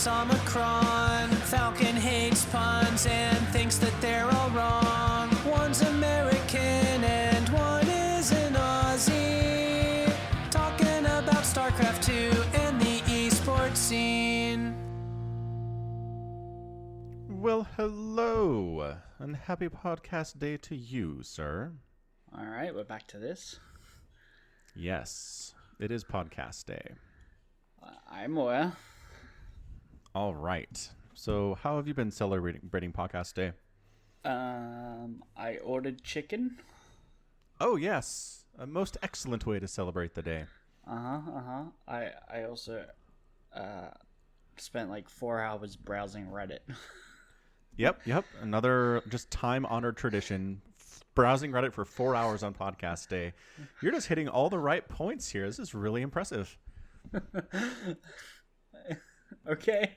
it's Omicron. Falcon hates puns and thinks that they're all wrong. One's American and one is an Aussie. Talking about StarCraft 2 and the esports scene. Well, hello, and happy podcast day to you, sir. All right, we're back to this. Yes, it is podcast day. I'm aware. All right. So, how have you been celebrating podcast day? I ordered chicken. Oh, yes. A most excellent way to celebrate the day. I also spent like 4 hours browsing Reddit. Yep. Another just time-honored tradition. Browsing Reddit for 4 hours on podcast day. You're just hitting all the right points here. This is really impressive. Okay.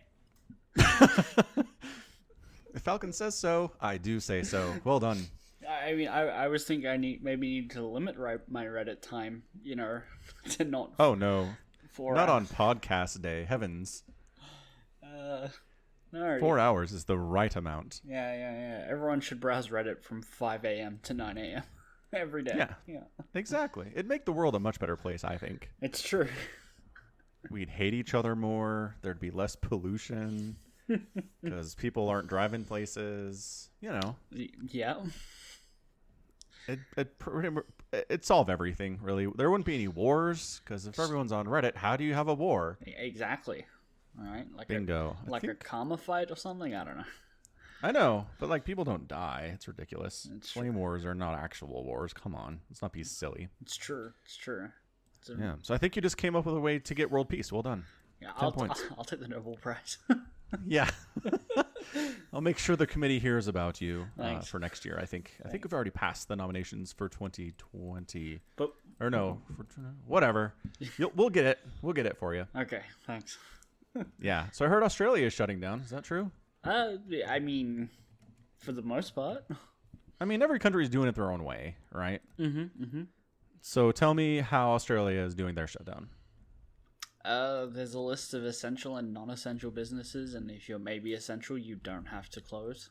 If Falcon says so, I do say so. Well done. I mean, I was thinking I need to limit my Reddit time, to not. Oh no, 4 not hours. on podcast day. Heavens. No. 4 hours is the right amount. Yeah. Everyone should browse Reddit from 5 a.m. to 9 a.m. every day. Yeah. Exactly. It'd make the world a much better place, I think. It's true. We'd hate each other more. There'd be less pollution because people aren't driving places. Yeah. It'd solve everything, really. There wouldn't be any wars because if everyone's on Reddit, how do you have a war? Exactly. All right. Bingo. A karma fight or something? I don't know. I know, but people don't die. It's ridiculous. It's Flame wars are not actual wars. Come on. Let's not be silly. It's true. Yeah. So I think you just came up with a way to get world peace. Well done. Yeah, 10 points. I'll take the Nobel Prize. Yeah. I'll make sure the committee hears about you Thanks. for next year. I think we've already passed the nominations for 2020. But Or no, whatever. We'll get it. We'll get it for you. okay, thanks. Yeah. So I heard Australia is shutting down. Is that true? I mean, for the most part. I mean, every country is doing it their own way, right? Mm-hmm. So tell me how Australia is doing their shutdown. There's a list of essential and non-essential businesses, and if you're maybe essential, you don't have to close.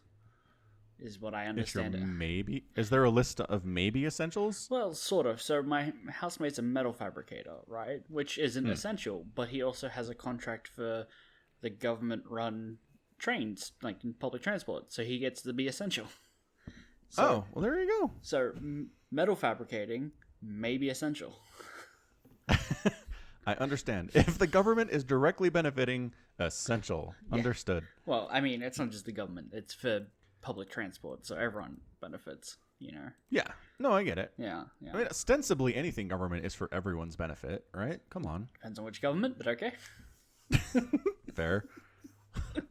Is what I understand it. Is there a list of maybe essentials? Well, sort of. So my housemate's a metal fabricator, right? Which isn't essential, but he also has a contract for the government-run trains, like in public transport, so he gets to be essential. So, well, there you go. So metal fabricating may be essential. I understand. If the government is directly benefiting, essential. Yeah. Understood. Well, I mean, it's not just the government. It's for public transport, so everyone benefits, Yeah. No, I get it. Yeah. I mean, ostensibly, anything government is for everyone's benefit, right? Come on. Depends on which government, but okay. Fair.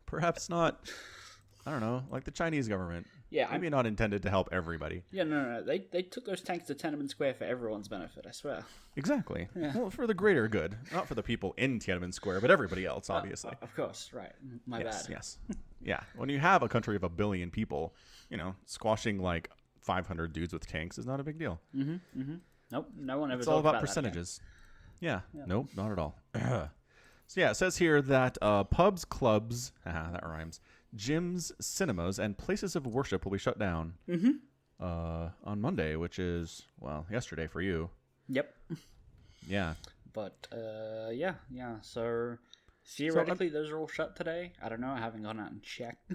Perhaps not. I don't know, like the Chinese government. Yeah. Maybe not intended to help everybody. Yeah, no. They took those tanks to Tiananmen Square for everyone's benefit, I swear. Exactly. Yeah. Well, for the greater good. Not for the people in Tiananmen Square, but everybody else, obviously. Of course, right. My bad. Yes. Yeah. When you have a country of 1 billion people, squashing like 500 dudes with tanks is not a big deal. Mm-hmm. Nope, no one ever It's talked all about that percentages. Yeah. Nope, not at all. So yeah, it says here that pubs, clubs, that rhymes, gyms, cinemas, and places of worship will be shut down on Monday, which is, yesterday for you. Yep. Yeah. But, yeah. So, theoretically, those are all shut today. I don't know. I haven't gone out and checked.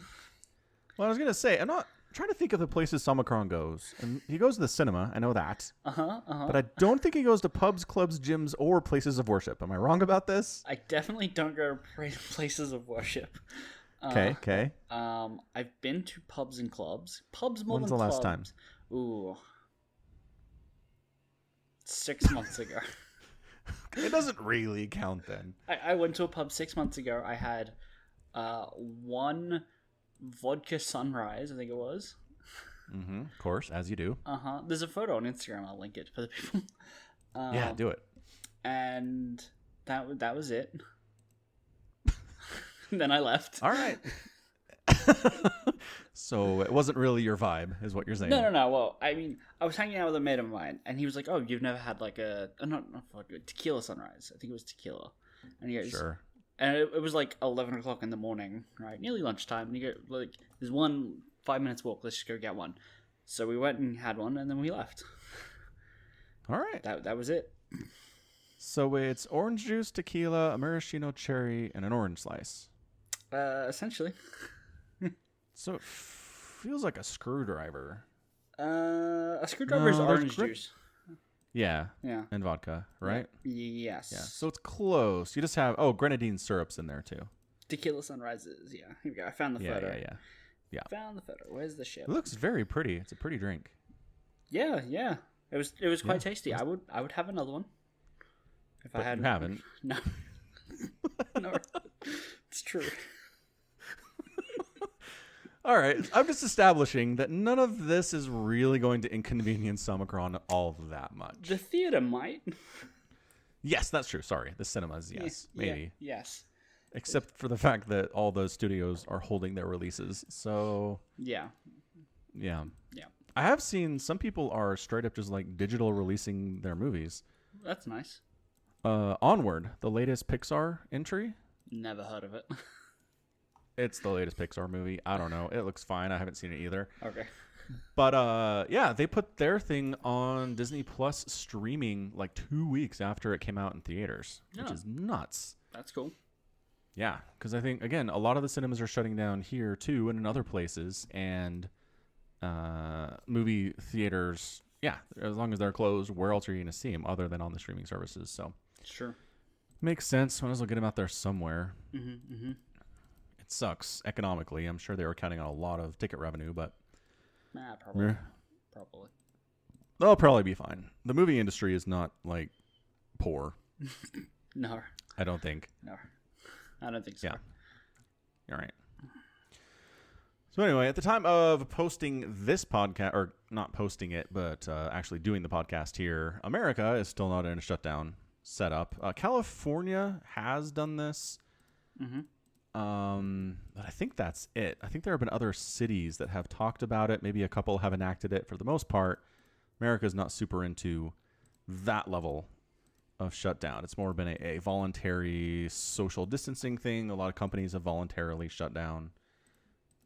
Well, I was going to say, I'm trying to think of the places Samacron goes. And he goes to the cinema. I know that. But I don't think he goes to pubs, clubs, gyms, or places of worship. Am I wrong about this? I definitely don't go to places of worship. Okay. I've been to pubs and clubs. Pubs more When's than the clubs. last time? Ooh. 6 months ago. It doesn't really count then. I went to a pub 6 months ago. I had one vodka sunrise, I think it was. Of course, as you do. There's a photo on Instagram. I'll link it for the people. Yeah, do it. And that was it. Then I left. All right. So it wasn't really your vibe, is what you're saying. No. Well, I mean, I was hanging out with a mate of mine, and he was like, "Oh, you've never had like not vodka, tequila sunrise? I think it was tequila." And he goes, Sure. And it was like 11 o'clock in the morning, right? Nearly lunchtime. And you go, like, there's 5 minutes walk. Let's just go get one. So we went and had one, and then we left. All right. That was it. So it's orange juice, tequila, a maraschino cherry, and an orange slice. Essentially. So it feels like a screwdriver. A screwdriver is orange juice. Yeah. Yeah. And vodka, right? Yes. Yeah. So it's close. You just have grenadine syrup's in there too. Tequila sunrises. Yeah. Here we go. I found the photo. Yeah. Found the photo. Where's the ship? It looks very pretty. It's a pretty drink. Yeah. It was quite tasty. I would have another one. If I hadn't. You haven't. No. No. It's true. All right. I'm just establishing that none of this is really going to inconvenience Omicron all that much. The theater might. Yes, that's true. Sorry. The cinemas, yes. Maybe. Yeah, yes. Except for the fact that all those studios are holding their releases. So. Yeah. Yeah. Yeah. I have seen some people are straight up just like digital releasing their movies. That's nice. Onward, the latest Pixar entry. Never heard of it. It's the latest Pixar movie. I don't know. It looks fine. I haven't seen it either. Okay. But yeah, they put their thing on Disney Plus streaming like 2 weeks after it came out in theaters, which is nuts. That's cool. Yeah, because I think, again, a lot of the cinemas are shutting down here too and in other places. And movie theaters, yeah, as long as they're closed, where else are you going to see them other than on the streaming services? So Sure. makes sense. Might as well get them out there somewhere. Mm-hmm. It sucks economically. I'm sure they were counting on a lot of ticket revenue, but Probably. they'll probably be fine. The movie industry is not like poor. No. I don't think. No. I don't think so. Yeah. You're right. So anyway, at the time of posting this podcast, or not posting it, but actually doing the podcast here, America is still not in a shutdown setup. California has done this. Mm-hmm. But I think that's it. I think there have been other cities that have talked about it. Maybe a couple have enacted it. For the most part, America's not super into that level of shutdown. It's more been a voluntary social distancing thing. A lot of companies have voluntarily shut down.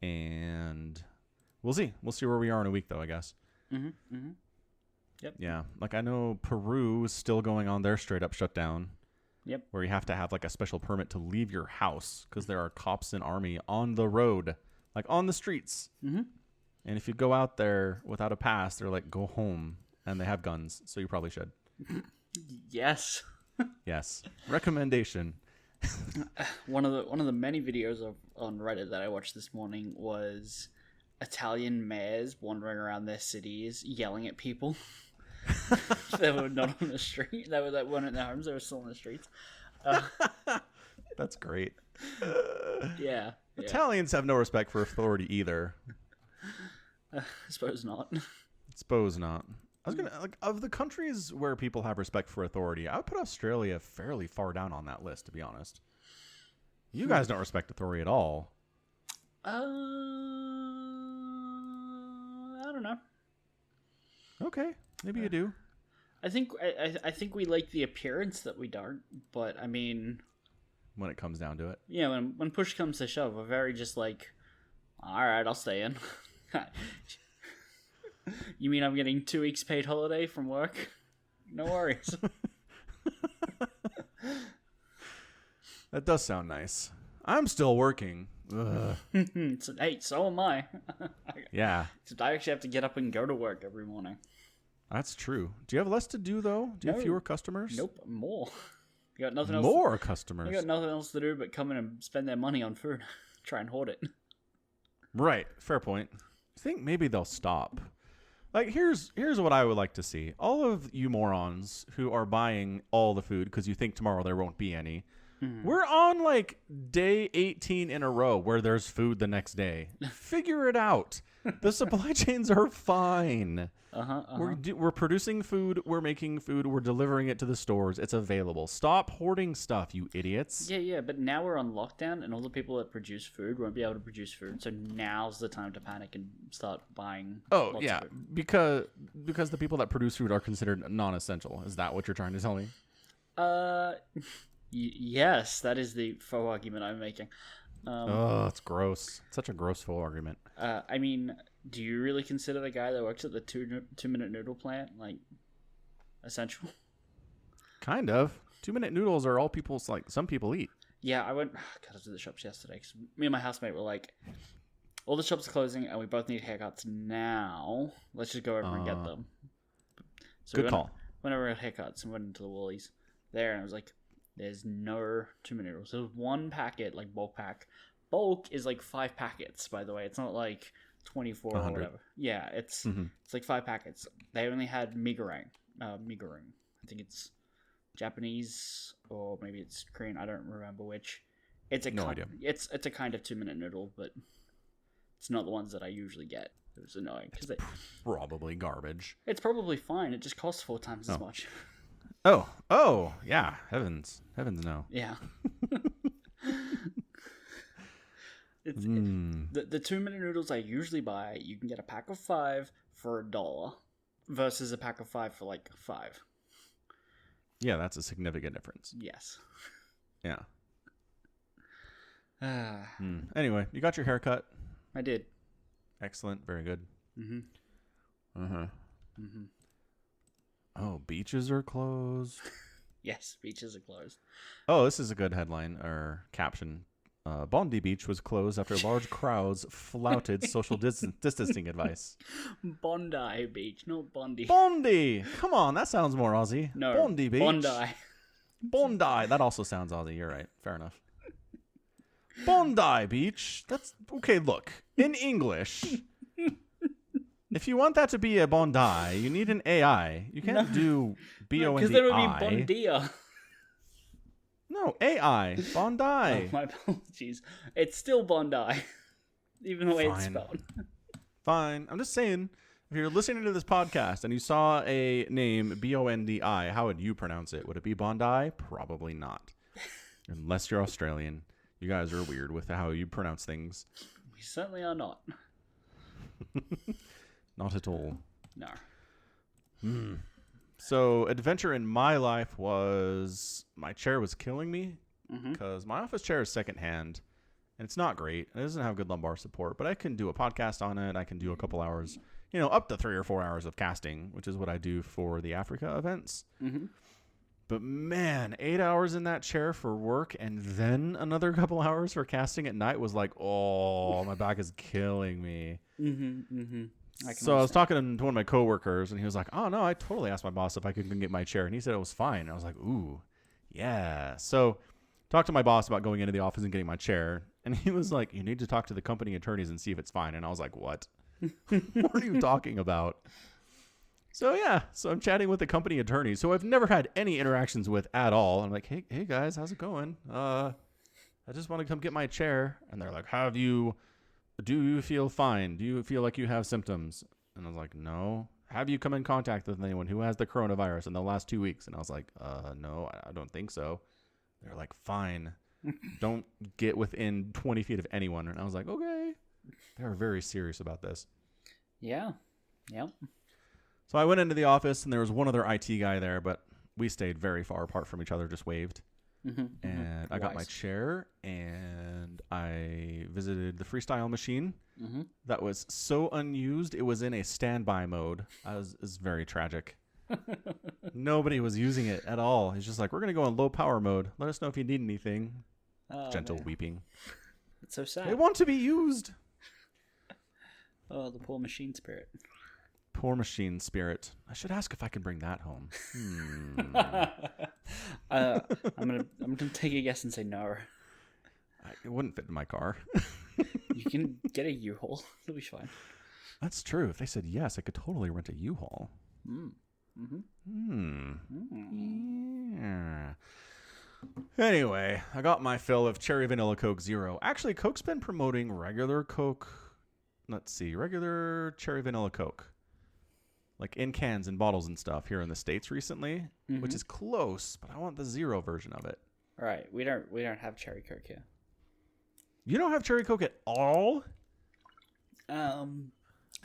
And we'll see. We'll see where we are in a week, though, I guess. Mm-hmm. Mm-hmm. Yep. Yeah. Like, I know Peru is still going on their straight-up shutdown. Yep. Where you have to have like a special permit to leave your house because there are cops and army on the road, like on the streets. Mm-hmm. And if you go out there without a pass, they're like, go home. And they have guns. So you probably should. Yes. Yes. Recommendation. One of the many videos on Reddit that I watched this morning was Italian mayors wandering around their cities yelling at people. They were not on the street. They were like one in their homes. They were still on the streets. That's great. Yeah. Italians have no respect for authority either. I suppose not. Suppose not. I was gonna like of the countries where people have respect for authority, I would put Australia fairly far down on that list, to be honest. You guys don't respect authority at all. I don't know. Okay, maybe you do. I think we like the appearance that we don't, but I mean, When it comes down to it. yeah, when push comes to shove, we're very just like, all right, I'll stay in. You mean I'm getting 2 weeks paid holiday from work? No worries. That does sound nice. I'm still working. Ugh. So, hey, so am I. Yeah, Except I actually have to get up and go to work every morning. that's true. Do you have less to do, though? Do you have No. fewer customers? Nope, more. You got nothing else. More customers. You got nothing else to do but come in and spend their money on food. Try and hoard it. Right. Fair point. I think maybe they'll stop. Like, here's what I would like to see. All of you morons who are buying all the food because you think tomorrow there won't be any. We're on, like, day 18 in a row where there's food the next day. Figure it out. The supply chains are fine. We're producing food. We're making food. We're delivering it to the stores. It's available. Stop hoarding stuff, you idiots. Yeah, but now we're on lockdown, and all the people that produce food won't be able to produce food. So now's the time to panic and start buying. Oh, lots yeah, of food. because the people that produce food are considered non-essential. Is that what you're trying to tell me? Yes, that is the faux argument I'm making. Oh, it's gross. It's such a gross faux argument. I mean, do you really consider the guy that works at the 2-minute noodle plant like essential? Kind of. 2-minute noodles are all people's, like, some people eat. Yeah, I went to the shops yesterday because me and my housemate were like, all the shops are closing and we both need haircuts now. Let's just go over and get them. So good call. Went over at haircuts and went into the Woolies there, and I was like, there's no 2-minute noodles. There's one packet, like bulk pack. Bulk is like 5 packets, by the way. It's not like 24 or whatever. Yeah, it's like 5 packets. They only had migarang. Migarang. I think it's Japanese or maybe it's Korean. I don't remember which. It's a idea. It's a kind of 2-minute noodle, but it's not the ones that I usually get. It was annoying because probably garbage. It's probably fine. It just costs 4 times as much. Oh, yeah. Heavens no. Yeah. The 2-minute noodles I usually buy, you can get a pack of 5 for $1 versus a pack of 5 for like $5. Yeah, that's a significant difference. Yes. Yeah. Anyway, you got your haircut. I did. Excellent. Very good. Oh, beaches are closed. Yes, beaches are closed. Oh, this is a good headline or caption. Bondi Beach was closed after large crowds flouted social distancing advice. Bondi Beach, not Bondi. Bondi! Come on, that sounds more Aussie. No, Bondi Beach. Bondi. That also sounds Aussie. You're right. Fair enough. Bondi Beach. That's okay. Look, in English, if you want that to be a Bondi, you need an AI. You can't do B-O-N-D-I. Because there would be Bondia. No, AI. Bondi. Oh, my apologies. It's still Bondi, even the way it's spelled. Fine. I'm just saying, if you're listening to this podcast and you saw a name B-O-N-D-I, how would you pronounce it? Would it be Bondi? Probably not. Unless you're Australian. You guys are weird with how you pronounce things. We certainly are not. Not at all. No. So, adventure in my life was my chair was killing me because my office chair is secondhand and it's not great. It doesn't have good lumbar support, but I can do a podcast on it. I can do a couple hours, up to 3 or 4 hours of casting, which is what I do for the Africa events. But man, 8 hours in that chair for work and then another couple hours for casting at night was like, oh, my back is killing me. So I was talking to one of my coworkers, and he was like, oh, no, I totally asked my boss if I could get my chair, and he said it was fine. And I was like, ooh, yeah. So talked to my boss about going into the office and getting my chair, and he was like, you need to talk to the company attorneys and see if it's fine. And I was like, what? What are you talking about? So, yeah. So I'm chatting with the company attorneys, who I've never had any interactions with at all. I'm like, hey, guys, how's it going? I just want to come get my chair. And they're like, do you feel fine? Do you feel like you have symptoms? And I was like, no. Have you come in contact with anyone who has the coronavirus in the last 2 weeks? And I was like, no, I don't think so. They're like, fine. Don't get within 20 feet of anyone. And I was like, okay. They were very serious about this. Yeah. Yep. So I went into the office, and there was one other IT guy there, but we stayed very far apart from each other, just waved. And I got my chair, and I visited the freestyle machine that was so unused. It was in a standby mode. It was very tragic. Nobody was using it at all. He's just like, we're going to go in low power mode. Let us know if you need anything. Gentle weeping. It's so sad. They want to be used. Oh, the poor machine spirit. Poor machine spirit. I should ask if I can bring that home. I'm gonna take a guess and say no. It wouldn't fit in my car. You can get a U-Haul. It'll be fine. That's true. If they said yes, I could totally rent a U-Haul. Yeah. Anyway, I got my fill of cherry vanilla Coke Zero. Actually, Coke's been promoting regular Coke. Let's see, regular cherry vanilla Coke. Like in cans and bottles and stuff here in the States recently, which is close, but I want the zero version of it. Right. We don't have cherry Coke here. You don't have cherry Coke at all?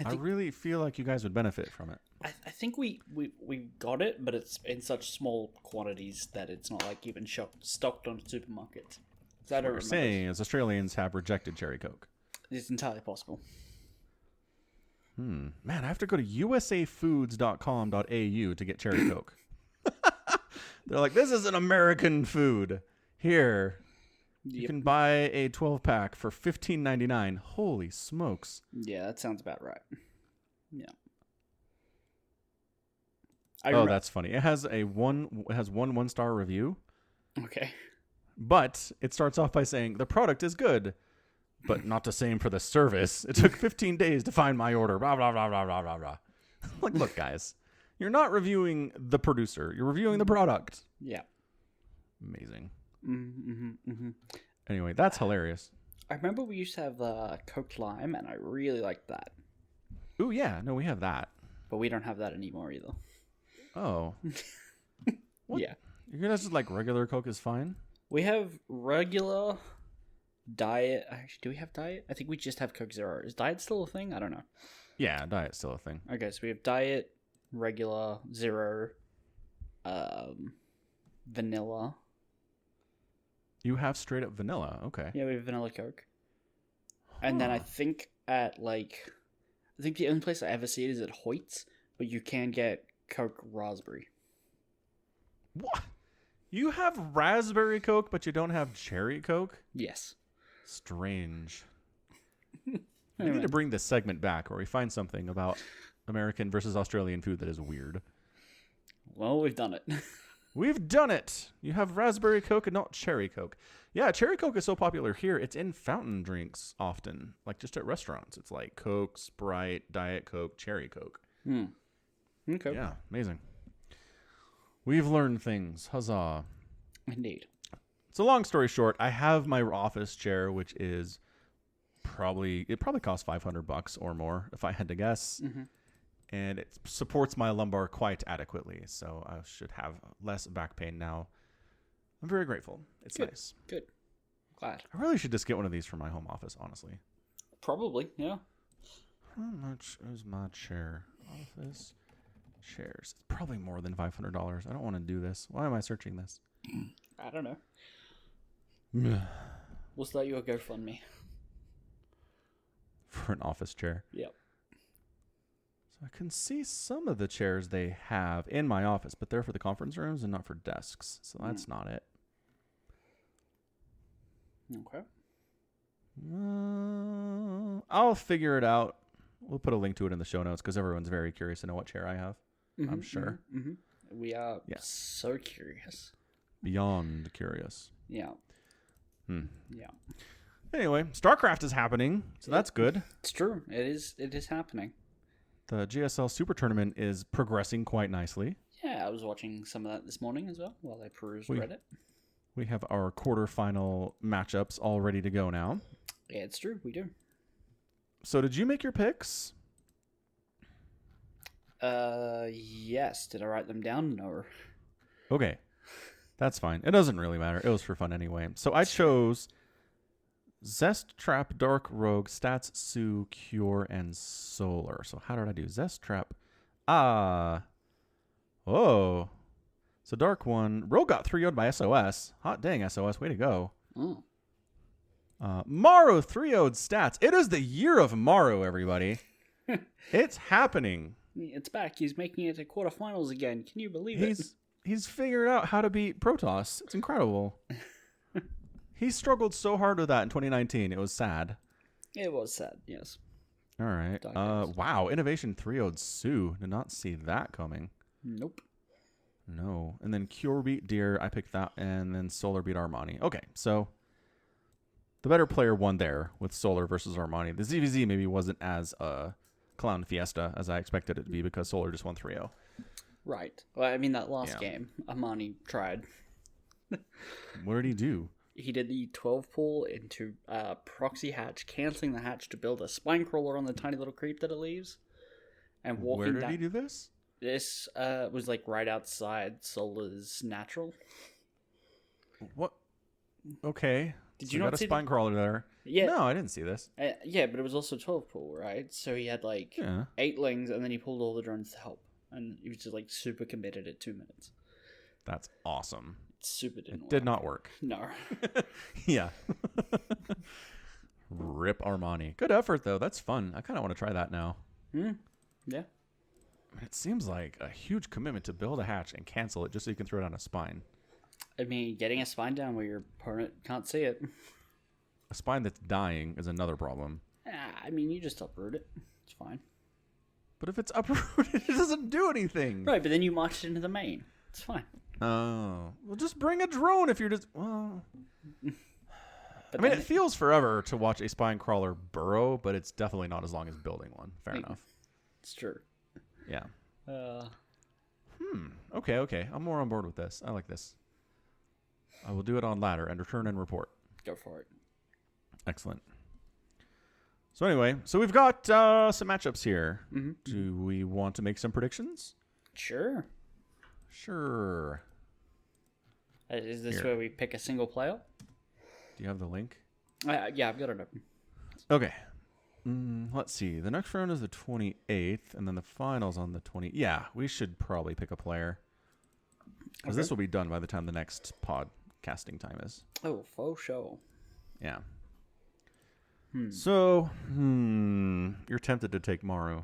I really feel like you guys would benefit from it. I think we got it, but it's in such small quantities that it's not like even stocked on supermarkets. So I don't What you're remember. saying is Australians have rejected cherry Coke. It's entirely possible. Man, I have to go to usafoods.com.au to get cherry Coke. They're like, this is an American food. Here, you can buy a 12-pack for $15.99. Holy smokes. Yeah, that sounds about right. Yeah. That's funny. It has one 1-star review, Okay. but it starts off by saying the product is good, but not the same for the service. It took 15 days to find my order. Blah blah blah blah blah blah blah. Like, look, guys, you're not reviewing the producer. You're reviewing the product. Yeah. Amazing. Mm-hmm. Anyway, that's hilarious. I remember we used to have Coke Lime, and I really liked that. Ooh, yeah. No, we have that. But we don't have that anymore either. Oh. What? Yeah. You're gonna just like regular Coke is fine? We have regular, diet. Actually, do we have diet? I think we just have Coke Zero. Is diet still a thing? I don't know. Yeah, diet's still a thing. Okay, so we have diet, regular, zero, vanilla. You have straight up vanilla. Okay. Yeah, we have vanilla Coke. And then I think the only place I ever see it is at Hoyt's, but you can get Coke Raspberry. What? You have raspberry Coke, but you don't have cherry Coke? Yes. Strange. We need to bring this segment back where we find something about American versus Australian food that is weird. Well, we've done it. We've done it. You have raspberry Coke and not cherry Coke. Yeah, cherry Coke is so popular here. It's in fountain drinks often, like just at restaurants. It's like Coke, Sprite, Diet Coke, cherry Coke. Okay. Yeah, amazing. We've learned things. Huzzah. Indeed. So long story short, I have my office chair, which is probably costs $500 or more if I had to guess. Mm-hmm. And it supports my lumbar quite adequately, so I should have less back pain now. I'm very grateful. It's nice. Good. Glad. I really should just get one of these for my home office, honestly. Probably, yeah. How much is my chair? Office chairs. It's probably more than $500. I don't want to do this. Why am I searching this? I don't know. We'll start you a GoFundMe. For an office chair. Yep. So I can see some of the chairs they have in my office, but they're for the conference rooms and not for desks. So that's not it. Okay. I'll figure it out. We'll put a link to it in the show notes because everyone's very curious to know what chair I have. I'm sure. Mm-hmm. We are so curious. Beyond curious. Yeah. Yeah. Anyway, StarCraft is happening, so that's good. It's true. It is happening. The GSL Super Tournament is progressing quite nicely. Yeah, I was watching some of that this morning as well while I perused Reddit. We have our quarterfinal matchups all ready to go now. Yeah, it's true. We do. So did you make your picks? Yes. Did I write them down? No. Okay. That's fine. It doesn't really matter. It was for fun anyway. So I chose Zest Trap, Dark Rogue, Stats, Sue, Cure, and Solar. So how did I do? Zest Trap. Oh. So Dark one. Rogue got 3-0'd by SOS. Hot dang, SOS. Way to go. Mm. Maru 3-0'd Stats. It is the year of Maru, everybody. It's happening. It's back. He's making it to quarterfinals again. Can you believe it? He's figured out how to beat Protoss. It's incredible. He struggled so hard with that in 2019. It was sad. It was sad, yes. All right. Wow. Innovation 3-0'd Sue. Did not see that coming. Nope. No. And then Cure beat Deer. I picked that. And then Solar beat Armani. Okay. So the better player won there with Solar versus Armani. The ZVZ maybe wasn't as clown fiesta as I expected it to be because Solar just won 3-0. Right. Well, I mean, that last game, Armani tried. What did he do? He did the 12 pull into proxy hatch, canceling the hatch to build a spine crawler on the tiny little creep that it leaves. And walking Where did down. he do this? This was like right outside Solar's natural. What? Okay. Did So you got not a see spine crawler there? Yeah. No, I didn't see this. Yeah, but it was also 12 pool, right? So he had like 8 lings, and then he pulled all the drones to help, and he was just like super committed at 2 minutes. That's awesome. Super didn't It work. did not work. No. Yeah. Rip Armani. Good effort though. That's fun. I kind of want to try that now. Yeah. It seems like a huge commitment to build a hatch and cancel it just so you can throw it on a spine. I mean, getting a spine down where your opponent can't see it. A spine that's dying is another problem. I mean, you just uproot it. It's fine. But if it's uprooted, it doesn't do anything. Right, but then you march it into the main. It's fine. Oh. Well, just bring a drone if you're just... Well... But I mean, it feels forever to watch a spine crawler burrow, but it's definitely not as long as building one. Fair enough. It's true. Yeah. Okay. I'm more on board with this. I like this. I will do it on ladder and return and report. Go for it. Excellent. So anyway, we've got some matchups here. Mm-hmm. Do we want to make some predictions? Sure. Sure. Is this Here. where we pick a single player? Do you have the link? Yeah, I've got it open. Okay. Let's see. The next round is the 28th, and then the finals on the 20th. Yeah, we should probably pick a player. Because this will be done by the time the next podcasting time is. Oh, faux show. Yeah. So, you're tempted to take Maru.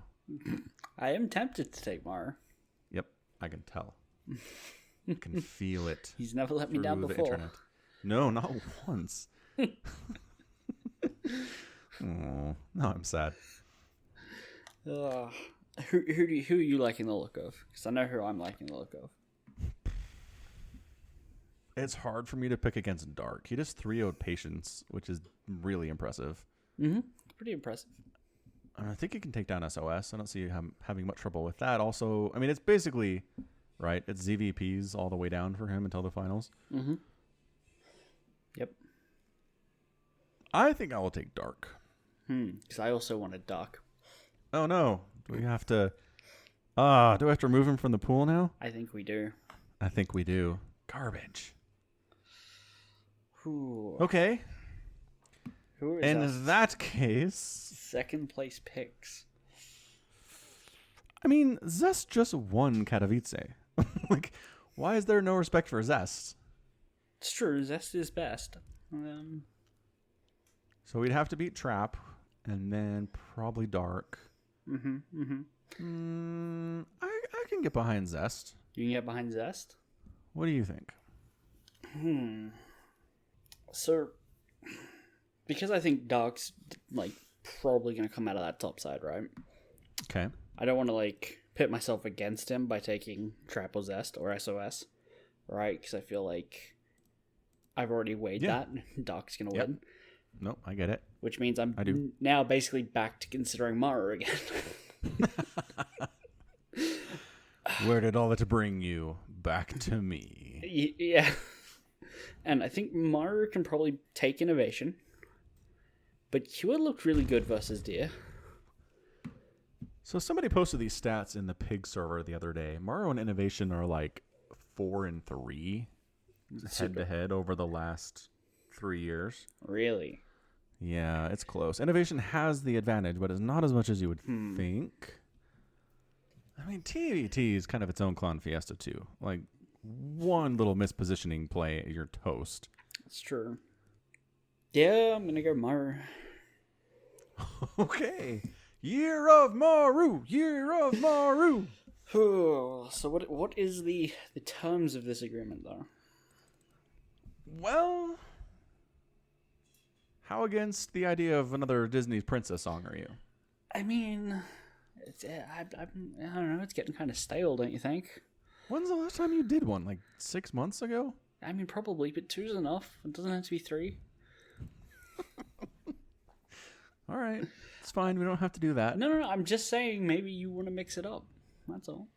I am tempted to take Mar. Yep, I can tell. I can feel it. He's never let me down through the before. internet. No, not once. Oh, now I'm sad. Who are you liking the look of? Because I know who I'm liking the look of. It's hard for me to pick against Dark. He just 3-0'd Patience, which is really impressive. Mm-hmm. Pretty impressive. I think he can take down SOS. I don't see him having much trouble with that. Also, I mean, it's basically, right, it's ZVPs all the way down for him until the finals. Mm-hmm. Yep. I think I will take Dark. Because I also wanted Doc. Oh, no. Do we have to... do I have to remove him from the pool now? I think we do. I think we do. Garbage. Ooh. Okay. Who is In that case... second place picks? I mean, Zest just won Katowice. Like, why is there no respect for Zest? It's true. Zest is best. So we'd have to beat Trap, and then probably Dark. I can get behind Zest. You can get behind Zest? What do you think? So, because I think Doc's, like, probably going to come out of that top side, right? Okay. I don't want to, like, pit myself against him by taking Trap or Zest or SOS, right? Because I feel like I've already weighed that. Doc's going to win. Nope, I get it. Which means I do. now basically back to considering Maru again. Where did all that bring you? Back to me. Yeah. And I think Maru can probably take Innovation. But Kua looked really good versus Deer. So somebody posted these stats in the pig server the other day. Maru and Innovation are like 4-3 head to head over the last 3 years. Really? Yeah, it's close. Innovation has the advantage, but it's not as much as you would think. I mean, TVT is kind of its own clown fiesta too. Like, one little mispositioning play, you're toast. That's true. Yeah, I'm gonna go Maru. Okay. Year of Maru! Year of Maru! So what is the terms of this agreement, though? Well, how against the idea of another Disney princess song are you? I mean, I don't know. It's getting kind of stale, don't you think? When's the last time you did one? Like 6 months ago? I mean, probably, but 2's enough. It doesn't have to be 3. All right. It's fine. We don't have to do that. No. I'm just saying maybe you want to mix it up. That's all.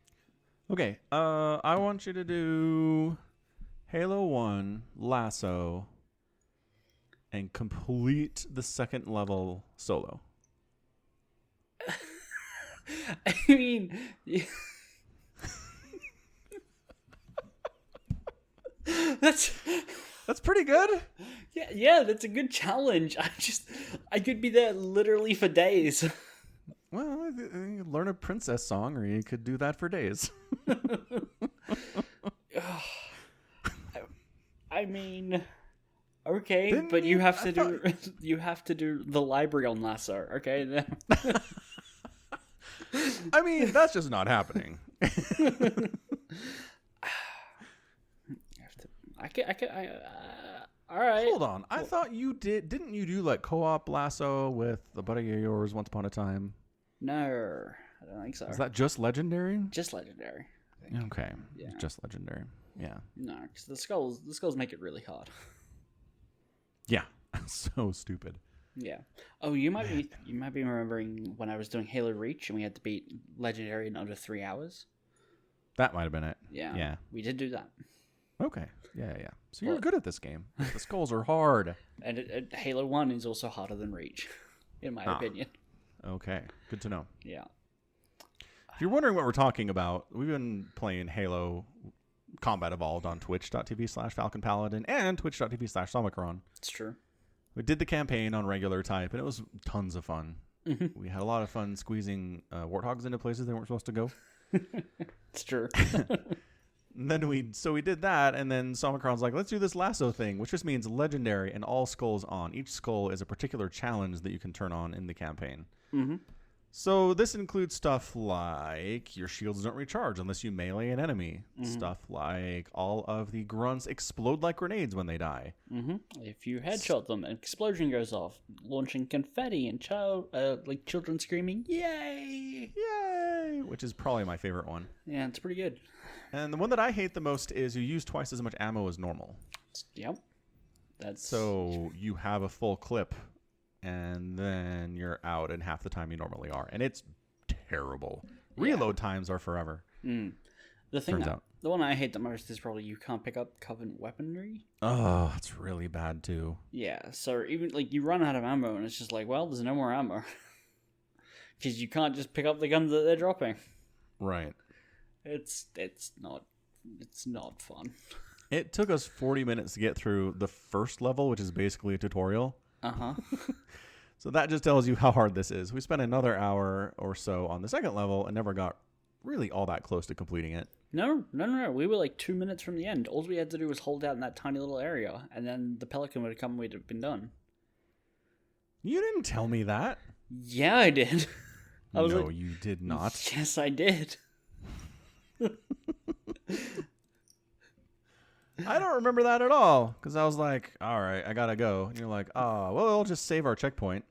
Okay. I want you to do Halo 1, Lasso, and complete the second level solo. I mean... That's pretty good. Yeah, that's a good challenge. I could be there literally for days. Well, you could learn a princess song, or you could do that for days. I mean, okay, Didn't but you you- have I to you have to do the library on Lasso. Okay, I mean, that's just not happening. all right. Hold on. I thought you didn't you do like co-op Lasso with a buddy of yours once upon a time? No, I don't think so. Is that just Legendary? Just legendary? I think. Okay. Yeah. Just Legendary. Yeah. No, because the skulls make it really hard. Yeah. So stupid. Yeah. Oh, you might be remembering when I was doing Halo Reach and we had to beat legendary in under 3 hours. That might have been it. Yeah. Yeah. We did do that. Okay. Yeah, yeah. So you're Well- good at this game. The skulls are hard. And Halo 1 is also harder than Reach, in my opinion. Okay. Good to know. Yeah. If you're wondering what we're talking about, we've been playing Halo Combat Evolved on twitch.tv/Falcon Paladin and twitch.tv/Somicron. It's true. We did the campaign on regular type, and it was tons of fun. Mm-hmm. We had a lot of fun squeezing warthogs into places they weren't supposed to go. It's true. And then we did that, and then Somicron's like, let's do this lasso thing, which just means legendary and all skulls on. Each skull is a particular challenge that you can turn on in the campaign. Mm-hmm. So this includes stuff like your shields don't recharge unless you melee an enemy. Stuff like all of the grunts explode like grenades when they die. Mm-hmm. If you headshot them, an explosion goes off, launching confetti and children screaming, "Yay!" Yay! Which is probably my favorite one. Yeah, it's pretty good. And the one that I hate the most is you use twice as much ammo as normal. Yep. That's So you have a full clip, and then you're out in half the time you normally are. And it's terrible. Reload times are forever. the thing. Turns out. The one I hate the most is probably you can't pick up Covenant weaponry. Oh, it's really bad too. Yeah, so even like you run out of ammo, and it's just like, well, there's no more ammo because you can't just pick up the guns that they're dropping. Right. It's not fun. It took us 40 minutes to get through the first level, which is basically a tutorial. Uh-huh. So that just tells you how hard this is. We spent another hour or so on the second level and never got really all that close to completing it. No. We were like 2 minutes from the end. All we had to do was hold out in that tiny little area, and then the pelican would have come and we'd have been done. You didn't tell me that. Yeah, I did. I was no, like, you did not. yes, I did. I don't remember that at all because I was like, all right, I got to go. And you're like, oh, well, we'll just save our checkpoint.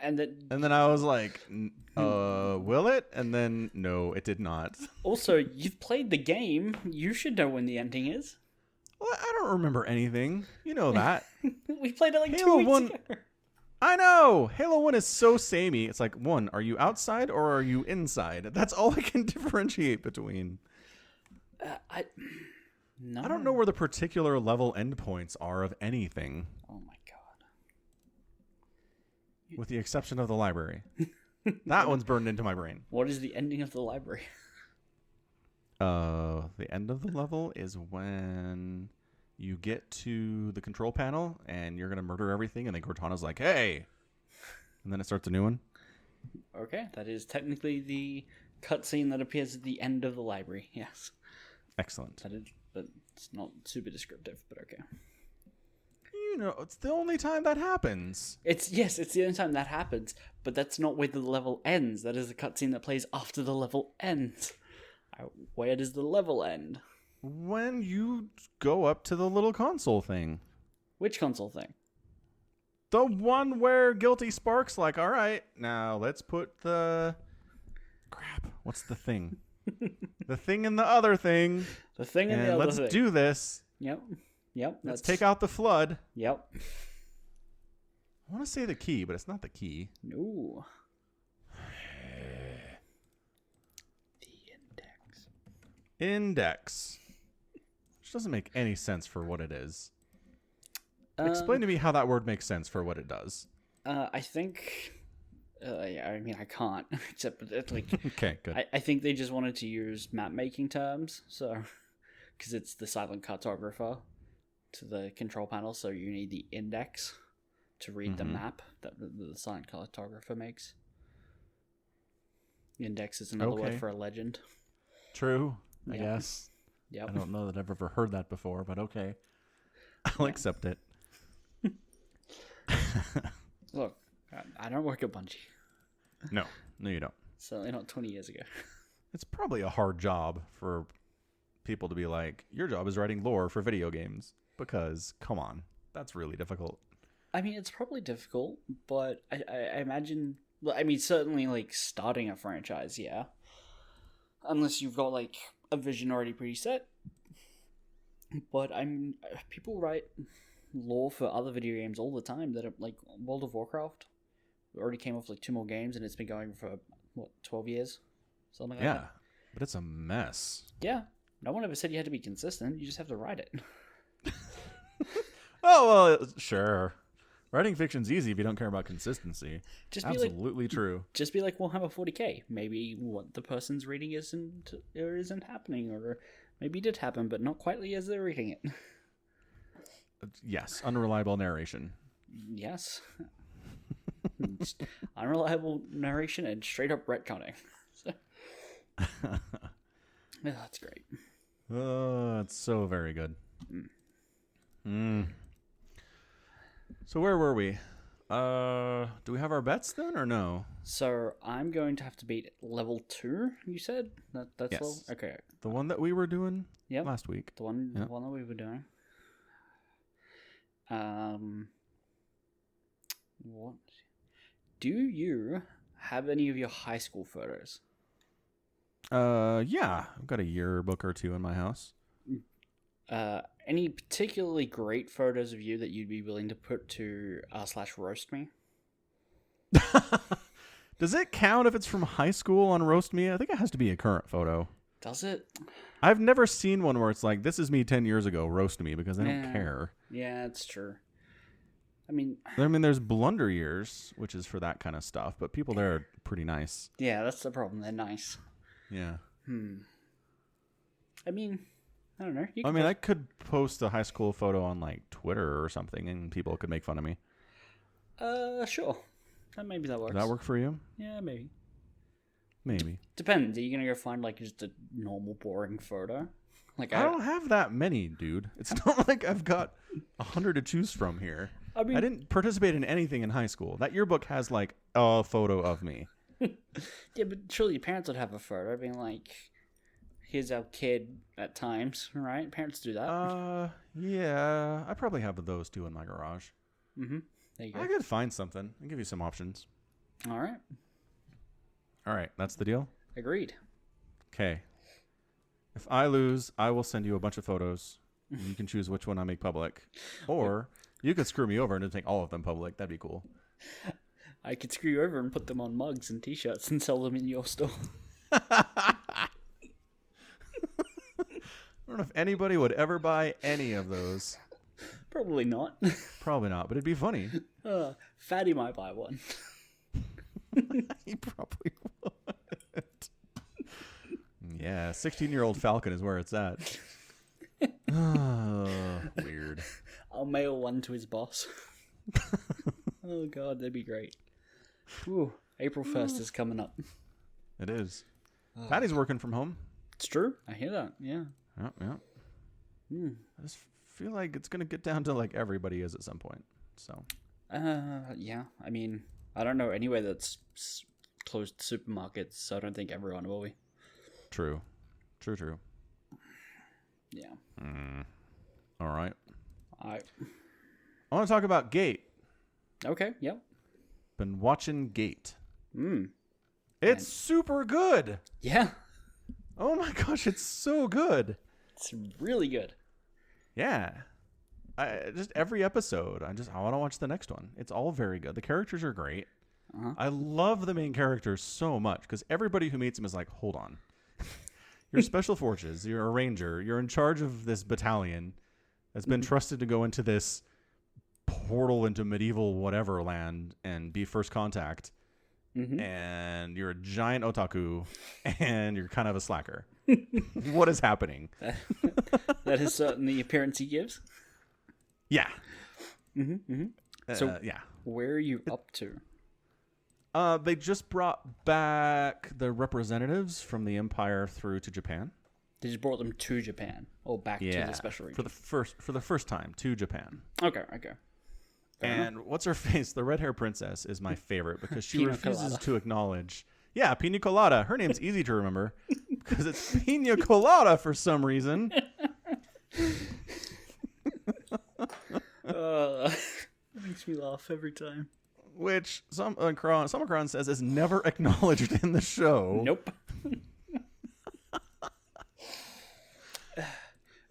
And then I was like, will it? And then, no, it did not. also, you've played the game. You should know when the ending is. Well, I don't remember anything. You know that. We played it like Halo 2 weeks 1 ago. I know. Halo 1 is so samey. It's like, one, are you outside or are you inside? That's all I can differentiate between. No. I don't know where the particular level endpoints are of anything, Oh my god. with the exception of the library. That one's burned into my brain. What is the ending of the library? The end of the level is when you get to the control panel and you're going to murder everything, and then Cortana's like, hey! And then it starts a new one. Okay, that is technically the cutscene that appears at the end of the library. Yes. Excellent. That is, but it's not super descriptive, but okay. You know, it's the only time that happens. It's the only time that happens, but that's not where the level ends. That is the cutscene that plays after the level ends. Where does the level end? When you go up to the little console thing. Which console thing? The one where Guilty Spark's like, all right, now let's put the... Crap, what's the thing? The thing and the other thing. The thing and the And other let's thing. do this. Yep. Let's take out the flood. Yep. I want to say the key, but it's not the key. No. The index. Index. Which doesn't make any sense for what it is. Explain to me how that word makes sense for what it does. I think... yeah, I mean, I can't. Except, like... Okay, good. I think they just wanted to use map-making terms, so... Because it's the silent cartographer. to the control panel, so you need the index to read the map that the silent cartographer makes. Index is another word for a legend. True, I guess. Yep. I don't know that I've ever heard that before, but okay. I'll accept it. Look, I don't work at Bungie. No, you don't. Certainly not 20 years ago. It's probably a hard job for people to be like, your job is writing lore for video games. Because, come on, that's really difficult. I mean, it's probably difficult, but I imagine... I mean, certainly, like, starting a franchise, yeah. Unless you've got, like, a vision already preset. But people write lore for other video games all the time that are, like, World of Warcraft already came off, like, 2 more games, and it's been going for, 12 years? Something like that. Yeah, but it's a mess. Yeah. No one ever said you had to be consistent. You just have to write it. Oh, well, sure. Writing fiction's easy if you don't care about consistency. Absolutely true. Just be like Warhammer 40k. Maybe what the person's reading isn't happening, or maybe it did happen, but not quite as they're reading it. Yes, unreliable narration. Yes. Unreliable narration and straight up retconning. So. Yeah, that's great. Oh, it's so very good. So where were we? Do we have our bets then, or no? So I'm going to have to beat level 2. You said that's yes. level. Okay. The one that we were doing last week. The one that we were doing. What? Do you have any of your high school photos? Yeah, I've got a yearbook or 2 in my house. Any particularly great photos of you that you'd be willing to put to /roast me? Does it count if it's from high school on Roast Me? I think it has to be a current photo. Does it? I've never seen one where it's like, this is me 10 years ago, roast me, because I don't care. Yeah, it's true. I mean, there's Blunder Years, which is for that kind of stuff, but people there are pretty nice. Yeah, that's the problem. They're nice. Yeah. I mean, I don't know. I could post a high school photo on like Twitter or something, and people could make fun of me. Sure. Maybe that works. Does that work for you? Yeah, maybe. Maybe. Depends. Are you gonna go find like just a normal boring photo? Like I don't have that many, dude. It's not like I've got 100 to choose from here. I didn't participate in anything in high school. That yearbook has like a photo of me. Yeah, but surely your parents would have a photo being like, here's our kid at times, right? Parents do that. Yeah. I probably have those 2 in my garage. Mm-hmm. There you go. I could find something. I'll give you some options. All right. That's the deal? Agreed. Okay. If I lose, I will send you a bunch of photos. You can choose which one I make public. Or you could screw me over and just make all of them public. That'd be cool. I could screw you over and put them on mugs and t-shirts and sell them in your store. I don't know if anybody would ever buy any of those. Probably not. Probably not, but it'd be funny. Fatty might buy one. He probably would. Yeah, 16-year-old Falcon is where it's at. Weird. I'll mail one to his boss. Oh, God, that'd be great. Ooh, April 1st is coming up. It is. Patty's working from home. It's true. I hear that, yeah. Yeah. I just feel like it's going to get down to like everybody is at some point. So. Yeah. I mean, I don't know anywhere that's closed supermarkets, so I don't think everyone will be. True. Yeah. All right. I want to talk about Gate. Okay, yep. Been watching Gate. It's super good. Yeah. Oh my gosh, it's so good. It's really good. Yeah. Just every episode, I want to watch the next one. It's all very good. The characters are great. I love the main characters so much because everybody who meets him is like, hold on. You're special forces. You're a ranger. You're in charge of this battalion that's been trusted to go into this portal into medieval whatever land and be first contact. And you're a giant otaku and you're kind of a slacker. What is happening? That is certainly the appearance he gives. Yeah. So yeah. where are you up to? They just brought back the representatives from the Empire through to Japan. They just brought them to Japan or back to the special region for the first time to Japan. Okay. And what's her face? The red hair princess is my favorite because she Pina refuses colada. to acknowledge. Yeah, Pina Colada. Her name's easy to remember because it's Pina Colada for some reason. Makes me laugh every time. Which Somicron says is never acknowledged in the show. Nope.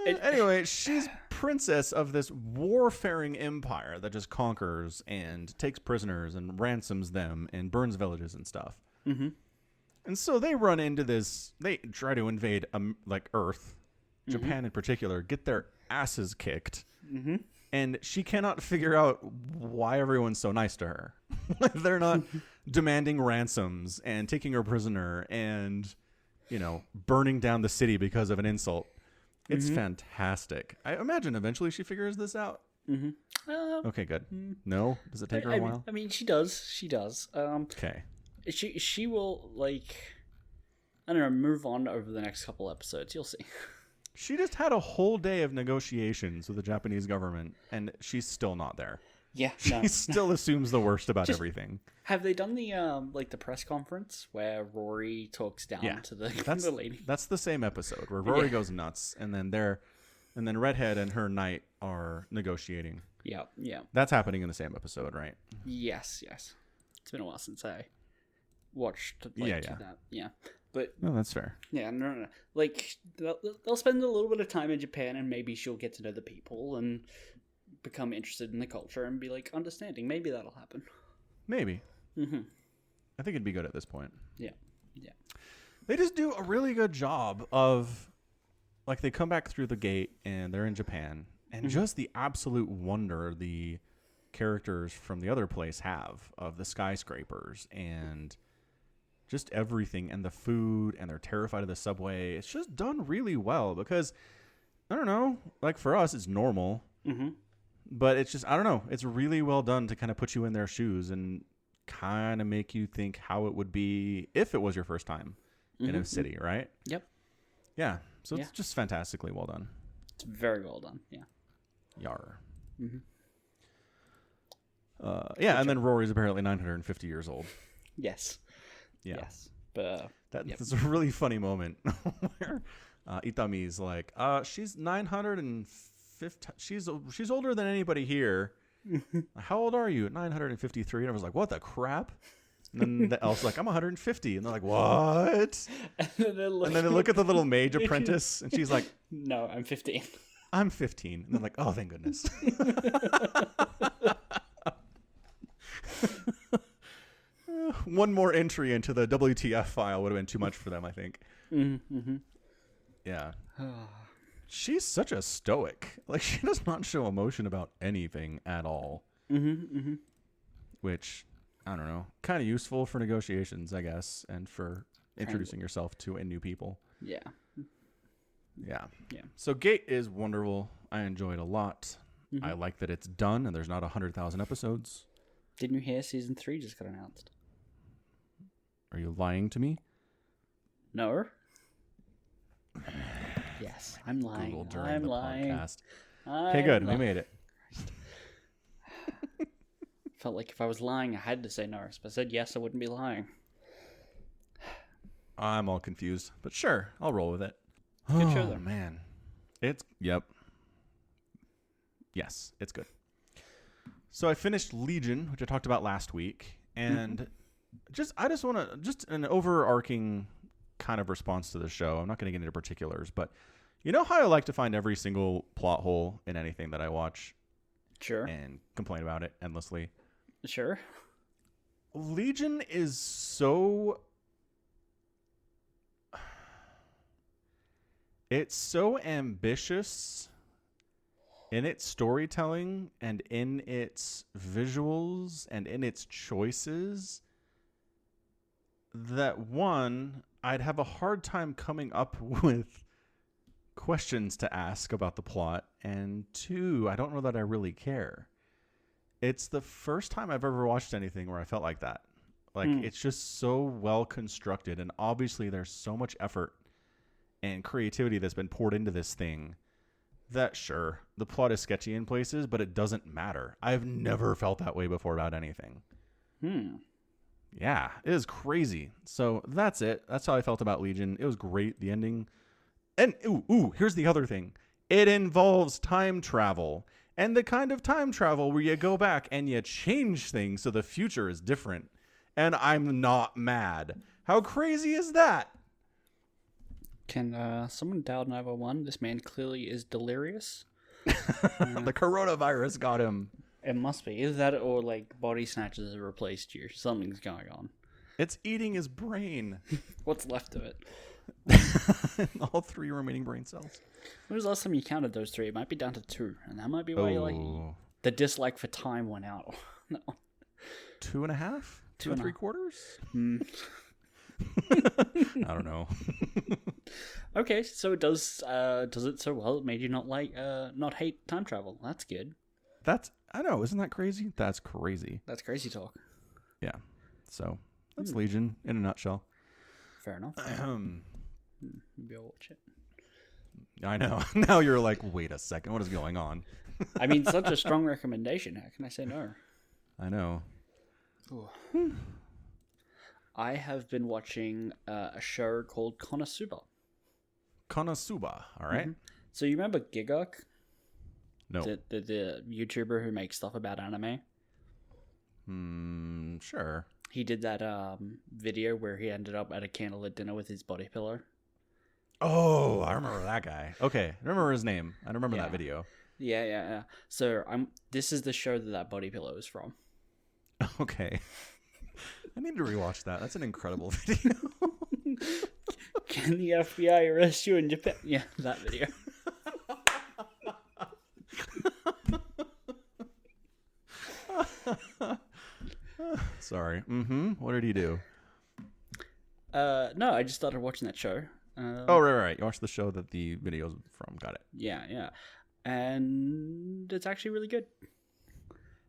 Anyway, she's princess of this warfaring empire that just conquers and takes prisoners and ransoms them and burns villages and stuff. Mm-hmm. And so they run into this. They try to invade, Earth, Japan in particular, get their asses kicked. Mm-hmm. And she cannot figure out why everyone's so nice to her. They're not demanding ransoms and taking her prisoner and, burning down the city because of an insult. It's fantastic. I imagine eventually she figures this out. Mm-hmm. Okay, good. No? Does it take her a while? I mean, she does. Okay. She will, I don't know, move on over the next couple episodes. You'll see. She just had a whole day of negotiations with the Japanese government, and she's still not there. Yeah, She still assumes the worst about everything. Have they done the the press conference where Rory talks down to the lady? That's the same episode where Rory goes nuts, and then Redhead and her knight are negotiating. Yeah. That's happening in the same episode, right? Yes. It's been a while since I watched that. Yeah. But no, that's fair. Yeah, no. They'll spend a little bit of time in Japan, and maybe she'll get to know the people and become interested in the culture and be understanding. Maybe that'll happen. Maybe. Mm-hmm. I think it'd be good at this point. Yeah. They just do a really good job of, they come back through the gate and they're in Japan, and just the absolute wonder the characters from the other place have of the skyscrapers and just everything and the food, and they're terrified of the subway. It's just done really well because, I don't know, for us, it's normal. Mm-hmm. But it's just, I don't know, it's really well done to kind of put you in their shoes and kind of make you think how it would be if it was your first time in a city, right? Yep. Yeah. So it's just fantastically well done. It's very well done, yeah. Yar. Mm-hmm. And then Rory's apparently 950 years old. Yes. Yeah. Yes. But that's a really funny moment where Itami's like, she's 950. She's older than anybody here. How old are you? 953. And I was like, what the crap? And then the elf's like, I'm 150. And they're like, what? And then they look at the little mage apprentice, and she's like, no, I'm 15. I'm 15. And they're like, oh, thank goodness. One more entry into the WTF file would have been too much for them, I think. Mm-hmm. Yeah. She's such a stoic. She does not show emotion about anything at all. Mm-hmm, mm-hmm. Which, I don't know, kind of useful for negotiations, I guess, and for introducing yourself to new people. Yeah. Yeah. So Gate is wonderful. I enjoy it a lot. Mm-hmm. I like that it's done and there's not 100,000 episodes. Didn't you hear season 3 just got announced? Are you lying to me? No. Yes, I'm lying. Google during I'm the lying. podcast. Okay, good. We made it. Felt like if I was lying, I had to say no. But I said yes, I wouldn't be lying. I'm all confused, but sure, I'll roll with it. Good show, though. Man. Yes, it's good. So I finished Legion, which I talked about last week, and I just want to, just an overarching kind of response to the show. I'm not going to get into particulars, but you know how I like to find every single plot hole in anything that I watch? Sure. And complain about it endlessly. Sure. Legion is so... It's so ambitious in its storytelling and in its visuals and in its choices that, one, I'd have a hard time coming up with questions to ask about the plot, and 2, I don't know that I really care. It's the first time I've ever watched anything where I felt like that. Like, it's just so well constructed, and obviously there's so much effort and creativity that's been poured into this thing that, sure, the plot is sketchy in places, but it doesn't matter. I've never felt that way before about anything. Yeah, it is crazy. So that's it. That's how I felt about Legion. It was great. The ending. And, here's the other thing. It involves time travel. And the kind of time travel where you go back and you change things so the future is different. And I'm not mad. How crazy is that? Can someone dial 911? This man clearly is delirious. The coronavirus got him. It must be. Either that or, like, body snatchers have replaced you. Something's going on. It's eating his brain. What's left of it? All 3 remaining brain cells. When was the last time you counted those 3? It might be down to 2. And that might be why you're like, the dislike for time went out. No. 2.5? 2 3/4? I don't know. Okay, so it does it so well it made you not hate time travel. That's good. I know, isn't that crazy? That's crazy. That's crazy talk. Yeah. So that's Legion in a nutshell. Fair enough. Maybe I'll watch it. I know. Now you're like, wait a second, what is going on? I mean, such a strong recommendation. How can I say no? I know. I have been watching a show called Konosuba. Konosuba, all right. So you remember Gigok? No. The YouTuber who makes stuff about anime? Sure. He did that video where he ended up at a candlelit dinner with his body pillow. Oh, I remember that guy. Okay, I remember his name. I remember that video. Yeah. So this is the show that body pillow is from. Okay. I need to rewatch that. That's an incredible video. Can the FBI arrest you in Japan? Yeah, that video. Sorry. What did he do? No, I just started watching that show. Right. You watched the show that the video's from. Got it. Yeah. And it's actually really good.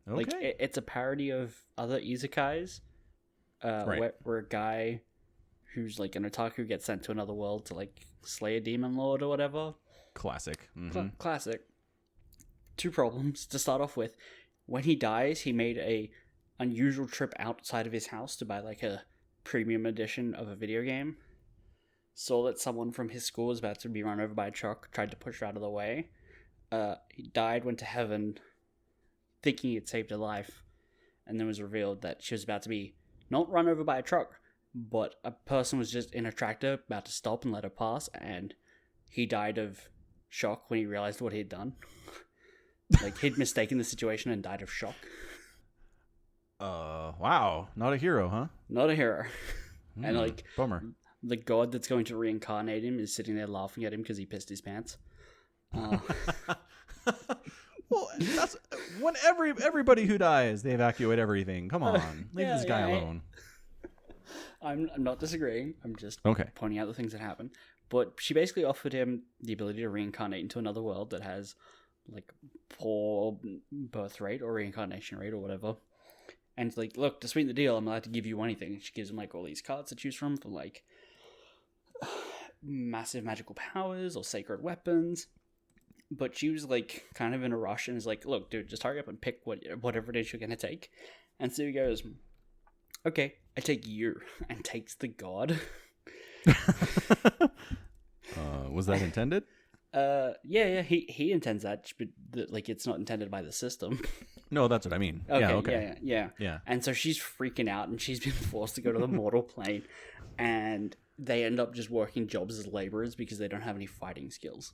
Okay. Like, it's a parody of other isekais. Right. Where a guy who's like an otaku gets sent to another world to like slay a demon lord or whatever. Classic. Classic. 2 problems to start off with. When he dies, he made a unusual trip outside of his house to buy like a premium edition of a video game. Saw that someone from his school was about to be run over by a truck, tried to push her out of the way. He died, went to heaven, thinking he had saved her life, and then was revealed that she was about to be not run over by a truck, but a person was just in a tractor about to stop and let her pass, and he died of shock when he realized what he had done. Like, he'd mistaken the situation and died of shock. Wow. Not a hero, huh? Not a hero. And like, bummer. The god that's going to reincarnate him is sitting there laughing at him because he pissed his pants. Well, that's when everybody who dies, they evacuate everything. Come on, leave this guy alone. I'm not disagreeing. I'm just okay. Pointing out the things that happen. But she basically offered him the ability to reincarnate into another world that has like poor birth rate or reincarnation rate or whatever. And it's like, look, to sweeten the deal, I'm allowed to give you anything. She gives him like all these cards to choose from for like massive magical powers or sacred weapons. But she was like kind of in a rush and is like, look, dude, just hurry up and pick whatever it is you're going to take. And so he goes, okay, I take you, and takes the god. Was that intended? Yeah, he intends that, but like it's not intended by the system. No, that's what I mean. Okay, yeah, okay. Yeah. And so she's freaking out, and she's been forced to go to the mortal plane, and they end up just working jobs as laborers because they don't have any fighting skills.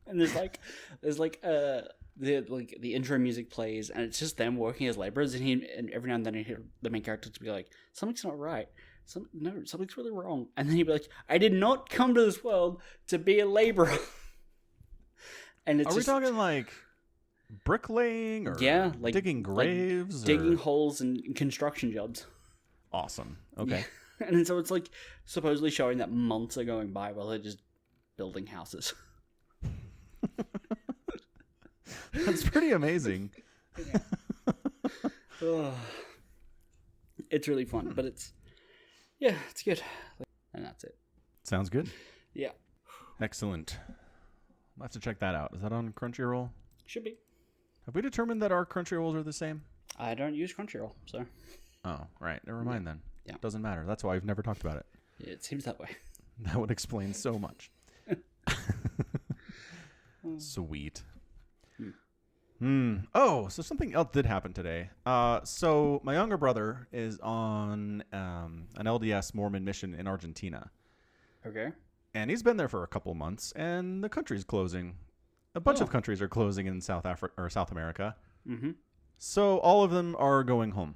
and there's the intro music plays, and it's just them working as laborers, and every now and then you hear the main character to be like, something's not right. Something's really wrong. And then he'd be like, I did not come to this world to be a laborer. And it's we talking like bricklaying or like digging graves? Like digging holes and construction jobs. Awesome. Okay. And then so it's like supposedly showing that months are going by while they're just building houses. That's pretty amazing. It's really fun, but it's good. And that's it. Sounds good. Yeah. Excellent. I'll have to check that out. Is that on Crunchyroll? Should be. Have we determined that our Crunchyrolls are the same? I don't use Crunchyroll, so. Oh, right. Never mind then. Yeah. Doesn't matter. That's why we've never talked about it. It seems that way. That would explain so much. Sweet. Oh, so something else did happen today. So my younger brother is on an LDS Mormon mission in Argentina. Okay. And he's been there for a couple months, and the country's closing. A bunch of countries are closing in South Africa or South America. Mm-hmm. So all of them are going home.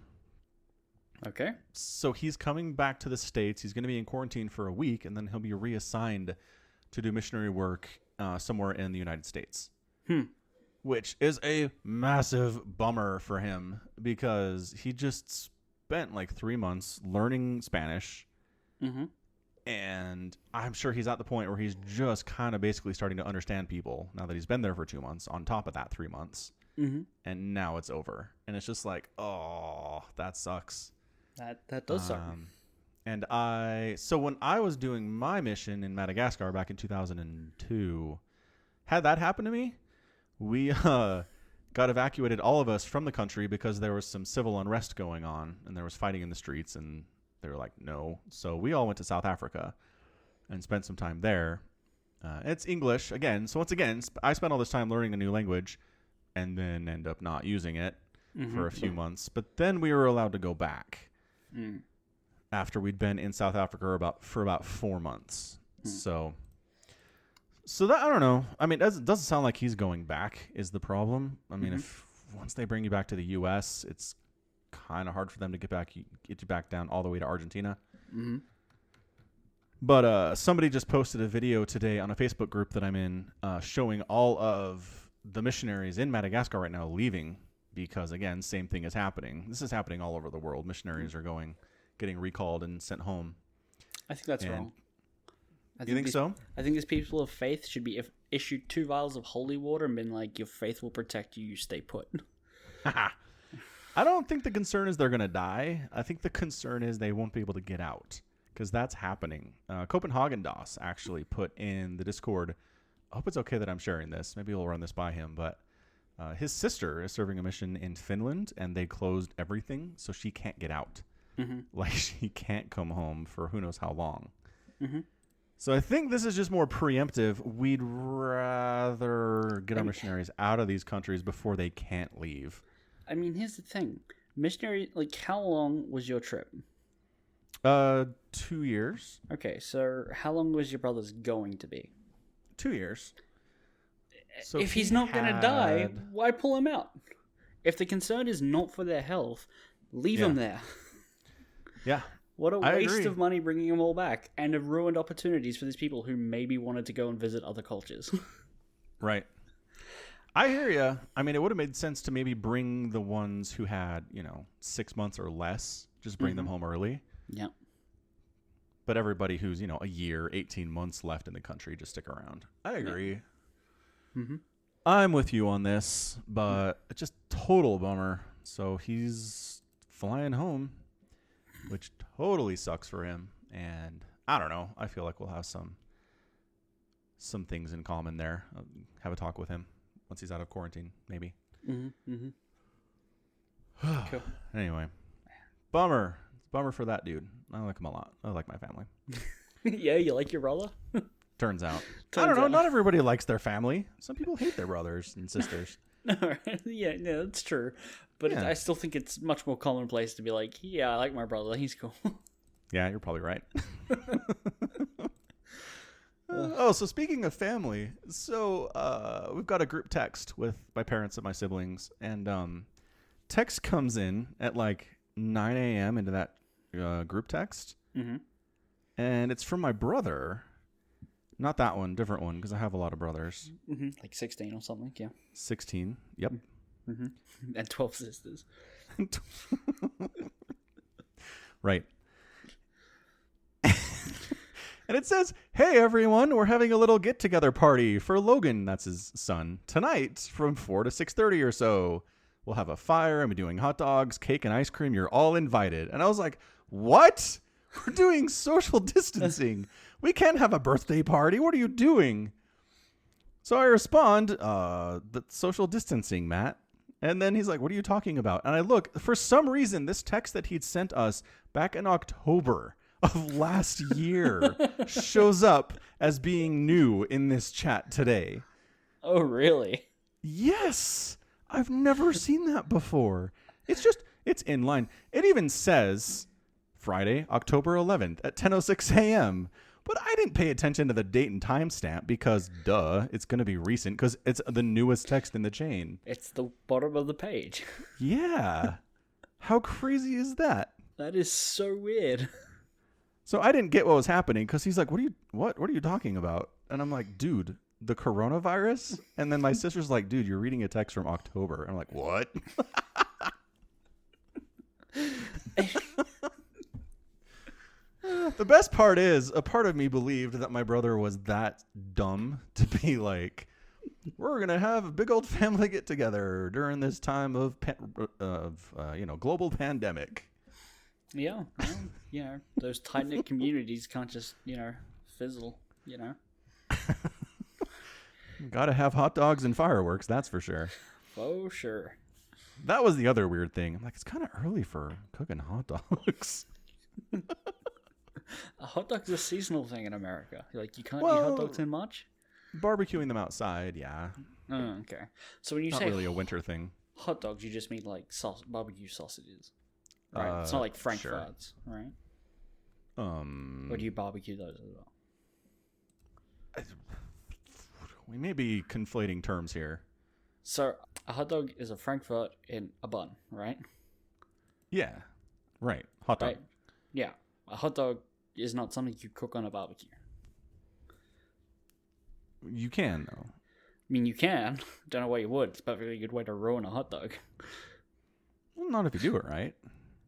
Okay. So he's coming back to the States. He's going to be in quarantine for a week, and then he'll be reassigned to do missionary work somewhere in the United States. Which is a massive bummer for him because he just spent like 3 months learning Spanish. Mm-hmm. And I'm sure he's at the point where he's just kind of basically starting to understand people now that he's been there for 2 months on top of that 3 months. Mm-hmm. And now it's over. And it's just like, oh, that sucks. That does suck. And so when I was doing my mission in Madagascar back in 2002, had that happen to me, we got evacuated, all of us, from the country because there was some civil unrest going on and there was fighting in the streets, and they were like, no. So we all went to South Africa and spent some time there. It's English again. So once again, I spent all this time learning a new language and then end up not using it for a few months. But then we were allowed to go back after we'd been in South Africa for about 4 months. So that, I don't know. I mean, it doesn't sound like he's going back is the problem. I mean, if once they bring you back to the U.S., it's kind of hard for them to get you back down all the way to Argentina. Mm-hmm. But somebody just posted a video today on a Facebook group that I'm in showing all of the missionaries in Madagascar right now leaving because, again, same thing is happening. This is happening all over the world. Missionaries are getting recalled and sent home. I think that's wrong. You think so? I think these people of faith should be issued 2 vials of holy water and been like, your faith will protect you, you stay put. I don't think the concern is they're going to die. I think the concern is they won't be able to get out because that's happening. Copenhagen DOS actually put in the Discord. I hope it's okay that I'm sharing this. Maybe we'll run this by him. But his sister is serving a mission in Finland, and they closed everything, so she can't get out. Mm-hmm. Like, she can't come home for who knows how long. Mm-hmm. So I think this is just more preemptive. We'd rather get our missionaries out of these countries before they can't leave. I mean, here's the thing. Missionary, like, how long was your trip? 2 years. Okay, so how long was your brother's going to be? 2 years. So if he's not going to die, why pull him out? If the concern is not for their health, leave him there. Yeah. What a waste of money bringing them all back, and of ruined opportunities for these people who maybe wanted to go and visit other cultures. Right. I hear you. I mean, it would have made sense to maybe bring the ones who had, 6 months or less, just bring them home early. Yeah. But everybody who's, a year, 18 months left in the country, just stick around. I agree. Yeah. Mm-hmm. I'm with you on this, but it's just total bummer. So he's flying home, which totally sucks for him. And I don't know. I feel like we'll have some things in common there. I'll have a talk with him once he's out of quarantine, maybe. Mm-hmm. Mm-hmm. Cool. Anyway, bummer. Bummer for that dude. I like him a lot. I like my family. Yeah, you like your brother? Turns out. I don't know. Not everybody likes their family. Some people hate their brothers and sisters. Yeah, no, that's true. But I still think it's much more commonplace to be like, yeah, I like my brother. He's cool. Yeah, you're probably right. So speaking of family, so we've got a group text with my parents and my siblings, and text comes in at like 9 a.m. into that group text, and it's from my brother. Not that one, different one, because I have a lot of brothers. Mm-hmm. Like 16 or something, yeah. 16, yep. Mm-hmm. And 12 sisters. Right. And it says, "Hey everyone, we're having a little get-together party for Logan," that's his son, "tonight from 4 to 6:30 or so. We'll have a fire and be doing hot dogs, cake, and ice cream. You're all invited." And I was like, what? We're doing social distancing. We can't have a birthday party. What are you doing? So I respond, "That's social distancing, Matt." And then he's like, "What are you talking about?" And I look, for some reason, this text that he'd sent us back in October of last year shows up as being new in this chat today. Oh, really? Yes. I've never seen that before. It's in line. It even says Friday, October 11th at 10:06 a.m. But I didn't pay attention to the date and timestamp because, duh, it's going to be recent because it's the newest text in the chain. It's the bottom of the page. Yeah. How crazy is that? That is so weird. So I didn't get what was happening because he's like, what are you talking about? And I'm like, dude, the coronavirus? And then my sister's like, dude, you're reading a text from October. And I'm like, what? The best part is, a part of me believed that my brother was that dumb to be like, we're going to have a big old family get together during this time of global pandemic. Yeah. Well, those tight-knit communities can't just, fizzle, Got to have hot dogs and fireworks, that's for sure. Oh, sure. That was the other weird thing. I'm like, it's kind of early for cooking hot dogs. A hot dog's a seasonal thing in America. You can't eat hot dogs in March? Barbecuing them outside, yeah. Oh, okay. So when you Not say really a winter thing. hot dogs, you just mean barbecue sausages, right? It's not like frankfurts, sure. Right? Or do you barbecue those as well? We may be conflating terms here. So a hot dog is a frankfurt in a bun, right? Yeah, right. Hot dog. Right. Yeah, a hot dog is not something you cook on a barbecue. You can, though. I mean, you can. Don't know why you would. It's a very good way to ruin a hot dog. Well, not if you do it right.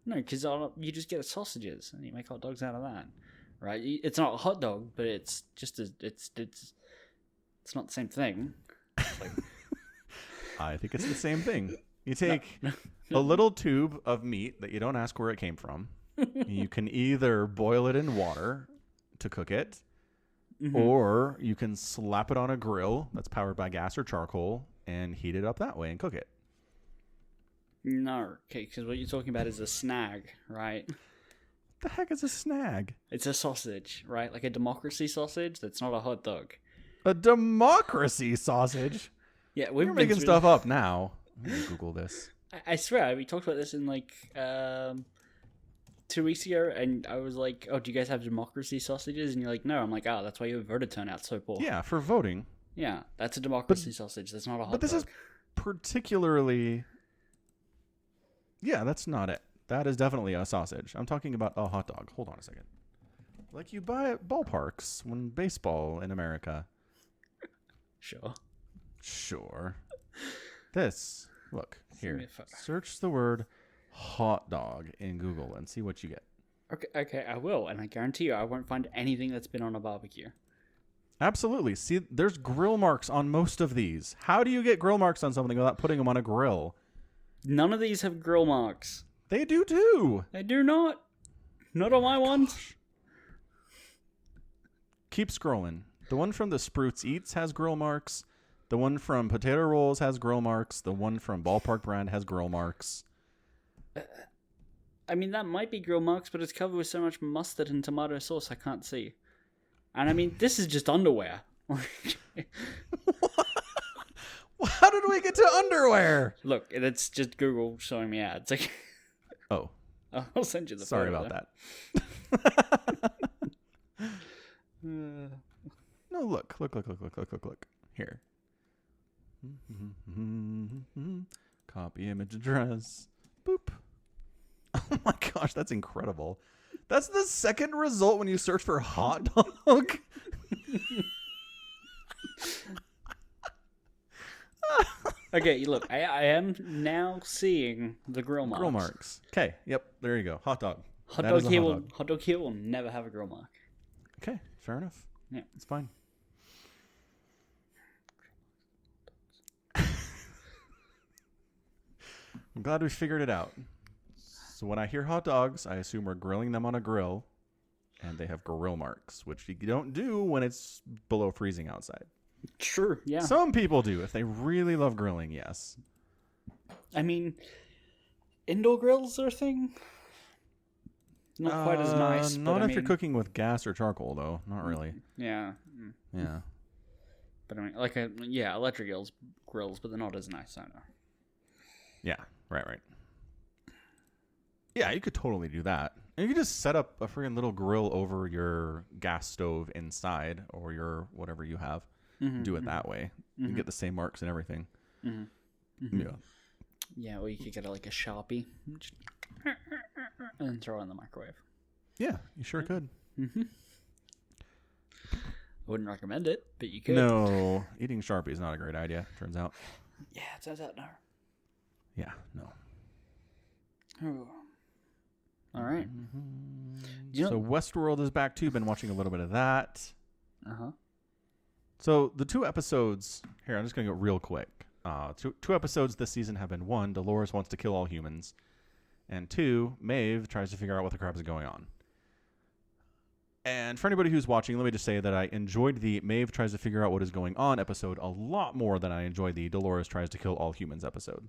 No, because you just get sausages and you make hot dogs out of that, right? It's not a hot dog, but it's just it's not the same thing. I think it's the same thing. You take a little tube of meat that you don't ask where it came from. You can either boil it in water to cook it, or you can slap it on a grill that's powered by gas or charcoal and heat it up that way and cook it. No, okay, because what you're talking about is a snag, right? What the heck is a snag? It's a sausage, right? Like a democracy sausage that's not a hot dog. A democracy sausage? Yeah, You're making stuff up now. I'm going to Google this. I swear, we talked about this in 2 weeks ago, and I was like, "Oh, do you guys have democracy sausages?" And you're like, "No." I'm like, "Oh, that's why your voter turnout's so poor." Yeah, for voting. Yeah, that's a democracy sausage. That's not a hot dog. But this is particularly... Yeah, that's not it. That is definitely a sausage. I'm talking about a hot dog. Hold on a second. Like you buy at ballparks when baseball in America. Sure. This. Look, here. Search the word hot dog in Google and see what you get. Okay, I will, and I guarantee you I won't find anything that's been on a barbecue. Absolutely. See, there's grill marks on most of these. How do you get grill marks on something without putting them on a grill? None of these have grill marks. They do too. They do not. Not on my ones. Keep scrolling. The one from the Sprouts Eats has grill marks. The one from Potato Rolls has grill marks. The one from Ballpark Brand has grill marks. I mean, that might be grill marks, but it's covered with so much mustard and tomato sauce I can't see. And I mean, this is just underwear. How did we get to underwear? Look, it's just Google showing me ads. Oh. I'll send you the Sorry photo. about that. No, look. Here. Copy image address. Boop. Oh my gosh, that's incredible. That's the second result when you search for hot dog. Okay, look, I am now seeing the grill marks. Grill marks. Okay, yep, there you go. Hot dog. Hot dog here will never have a grill mark. Okay, fair enough. Yeah. It's fine. I'm glad we figured it out. So when I hear hot dogs, I assume we're grilling them on a grill, and they have grill marks, which you don't do when it's below freezing outside. True, yeah. Some people do if they really love grilling, yes. I mean, indoor grills are a thing. Not quite as nice. Not but if you're cooking with gas or charcoal, though. Not really. Yeah. Yeah. But I mean, electric grills, but they're not as nice, I know. Yeah, right. Yeah, you could totally do that. And you could just set up a freaking little grill over your gas stove inside or your whatever you have. Do it that way. You can get the same marks and everything. Yeah. Yeah, or you could get a Sharpie and then throw it in the microwave. Yeah, you sure could. I wouldn't recommend it, but you could. No, eating Sharpie is not a great idea, turns out. Yeah, it turns out no. Yeah, no. Oh. All right. So Westworld is back too. Been watching a little bit of that. Uh-huh. So the 2 episodes here, I'm just going to go real quick. Two episodes this season have been 1, Dolores wants to kill all humans, and 2, Maeve tries to figure out what the crap is going on. And for anybody who's watching, let me just say that I enjoyed the Maeve tries to figure out what is going on episode a lot more than I enjoyed the Dolores tries to kill all humans episode,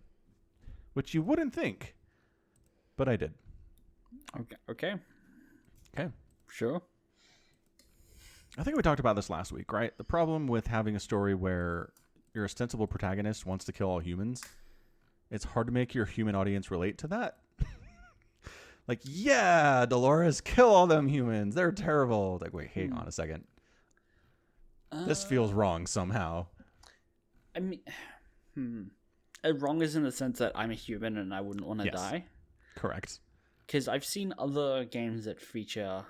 which you wouldn't think, but I did. Okay. Sure. I think we talked about this last week, right? The problem with having a story where your ostensible protagonist wants to kill all humans, it's hard to make your human audience relate to that. Like, yeah, Dolores, kill all them humans. They're terrible. Like, wait, hang on a second. This feels wrong somehow. I mean, wrong is in the sense that I'm a human and I wouldn't want to die. Correct. Because I've seen other games that feature,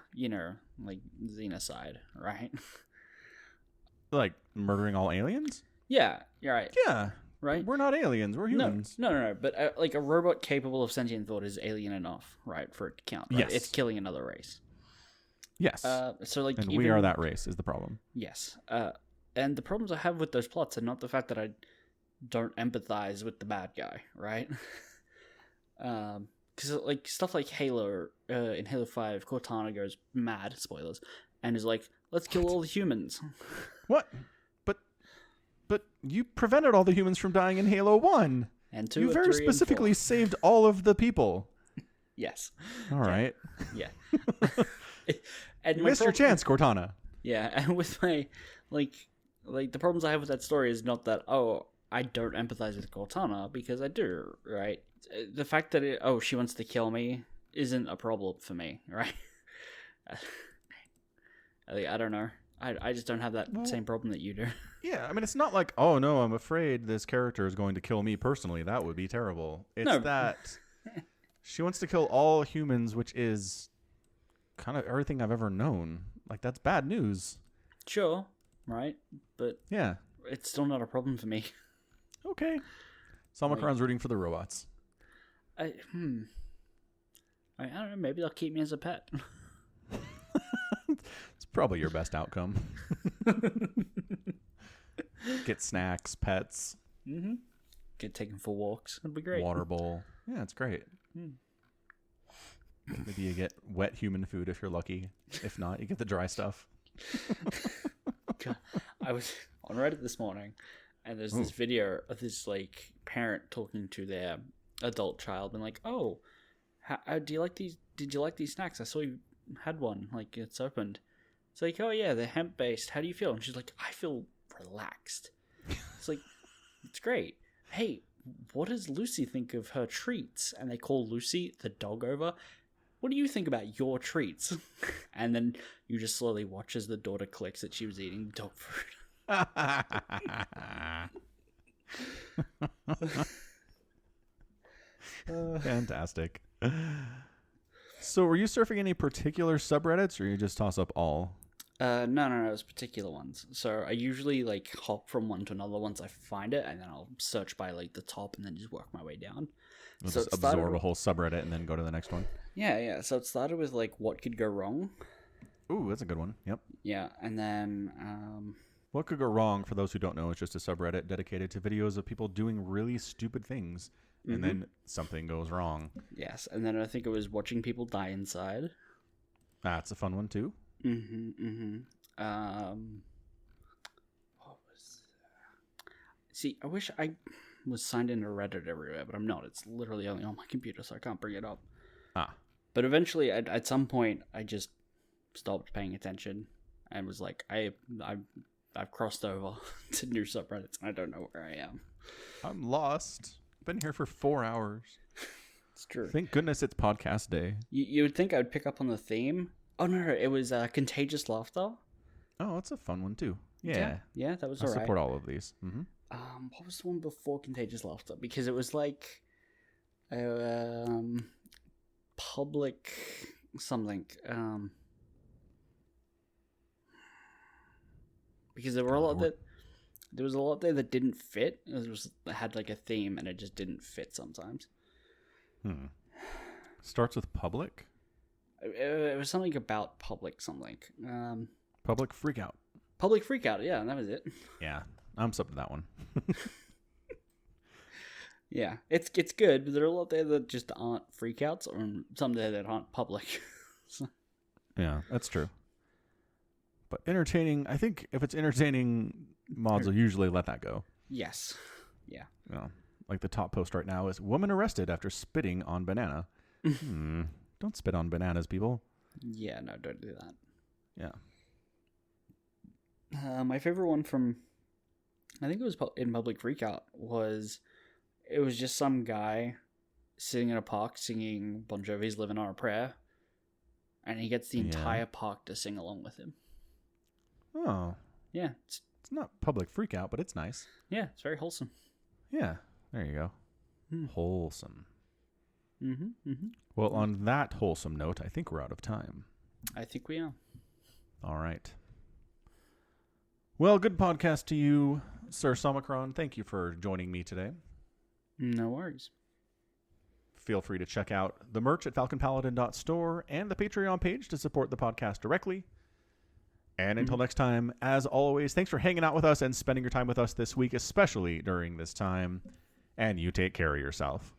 like Xenocide, right? Like murdering all aliens? Yeah, you're right. Yeah. Right? We're not aliens. We're humans. No. But like a robot capable of sentient thought is alien enough, right, for it to count. Right? Yes. It's killing another race. Yes. So like, and we are that race is the problem. Yes. And the problems I have with those plots are not the fact that I don't empathize with the bad guy, right? Because like stuff like Halo, in Halo 5, Cortana goes mad, spoilers, and is like, let's kill all the humans. What? But you prevented all the humans from dying in Halo 1. And 2, you very 3, specifically saved all of the people. Yes. All right. Yeah. And you missed your chance, Cortana. Yeah, and with my like the problems I have with that story is not that I don't empathize with Cortana, because I do, right? The fact that she wants to kill me isn't a problem for me, right? I don't know. I just don't have that same problem that you do. Yeah, I mean, it's not like, oh no, I'm afraid this character is going to kill me personally. That would be terrible. It's that she wants to kill all humans, which is kind of everything I've ever known. Like, that's bad news. Sure, right? But yeah, it's still not a problem for me. Okay. Salmakron's rooting for the robots. I don't know. Maybe they'll keep me as a pet. It's probably your best outcome. Get snacks, pets. Mm-hmm. Get taken for walks. It'd be great. Water bowl. Yeah, it's great. Maybe you get wet human food if you're lucky. If not, you get the dry stuff. God, I was on Reddit this morning, and there's this video of this like parent talking to their adult child, and like, "Oh, do you like these? Did you like these snacks? I saw you had one. Like, it's opened." It's like, "Oh yeah, they're hemp based. How do you feel?" And she's like, "I feel relaxed." It's like, it's great. Hey, what does Lucy think of her treats? And they call Lucy the dog over. What do you think about your treats? And then you just slowly watch as the daughter clicks that she was eating dog food. Fantastic. So were you surfing any particular subreddits, or you just toss up all? No, it's particular ones. So I usually like hop from one to another once I find it, and then I'll search by like the top and then just work my way down. You'll So just it started absorb a whole subreddit and then go to the next one? Yeah. So it started with like what could go wrong. Ooh, that's a good one. Yep. Yeah, and then What could go wrong, for those who don't know, is just a subreddit dedicated to videos of people doing really stupid things, and then something goes wrong. yes, and then I think it was watching people die inside. That's a fun one, too. What was? See, I wish I was signed into Reddit everywhere, but I'm not. It's literally only on my computer, so I can't bring it up. But eventually, at some point, I just stopped paying attention and was like, I've crossed over to new subreddits, and I don't know where I am. I'm lost. I've been here for 4 hours. It's true. Thank goodness it's podcast day. You would think I would pick up on the theme. Oh, no, it was contagious laughter. Oh, that's a fun one, too. Yeah, that was I alright. support all of these. Mm-hmm. What was the one before contagious laughter? Because it was like public something. Because there were a lot there was a lot there that didn't fit. It had like a theme, and it just didn't fit sometimes. Starts with public. It was something about public something. Public freakout. Public freakout. Yeah, that was it. Yeah, I'm subbed to that one. Yeah, it's good, but there are a lot there that just aren't freakouts, or some there that aren't public. Yeah, that's true. But entertaining, I think if it's entertaining, mods will usually let that go. Yes. Yeah. Like the top post right now is woman arrested after spitting on banana. Don't spit on bananas, people. Yeah, no, don't do that. Yeah. My favorite one from, I think it was in Public Freakout, it was just some guy sitting in a park singing Bon Jovi's Living on a Prayer, and he gets the entire park to sing along with him. Oh. Yeah. It's not public freakout, but it's nice. Yeah, it's very wholesome. Yeah, there you go. Wholesome. Mm-hmm. Well, on that wholesome note, I think we're out of time. I think we are. All right. Well, good podcast to you, Sir Somicron. Thank you for joining me today. No worries. Feel free to check out the merch at falconpaladin.store and the Patreon page to support the podcast directly. And until next time, as always, thanks for hanging out with us and spending your time with us this week, especially during this time. And you take care of yourself.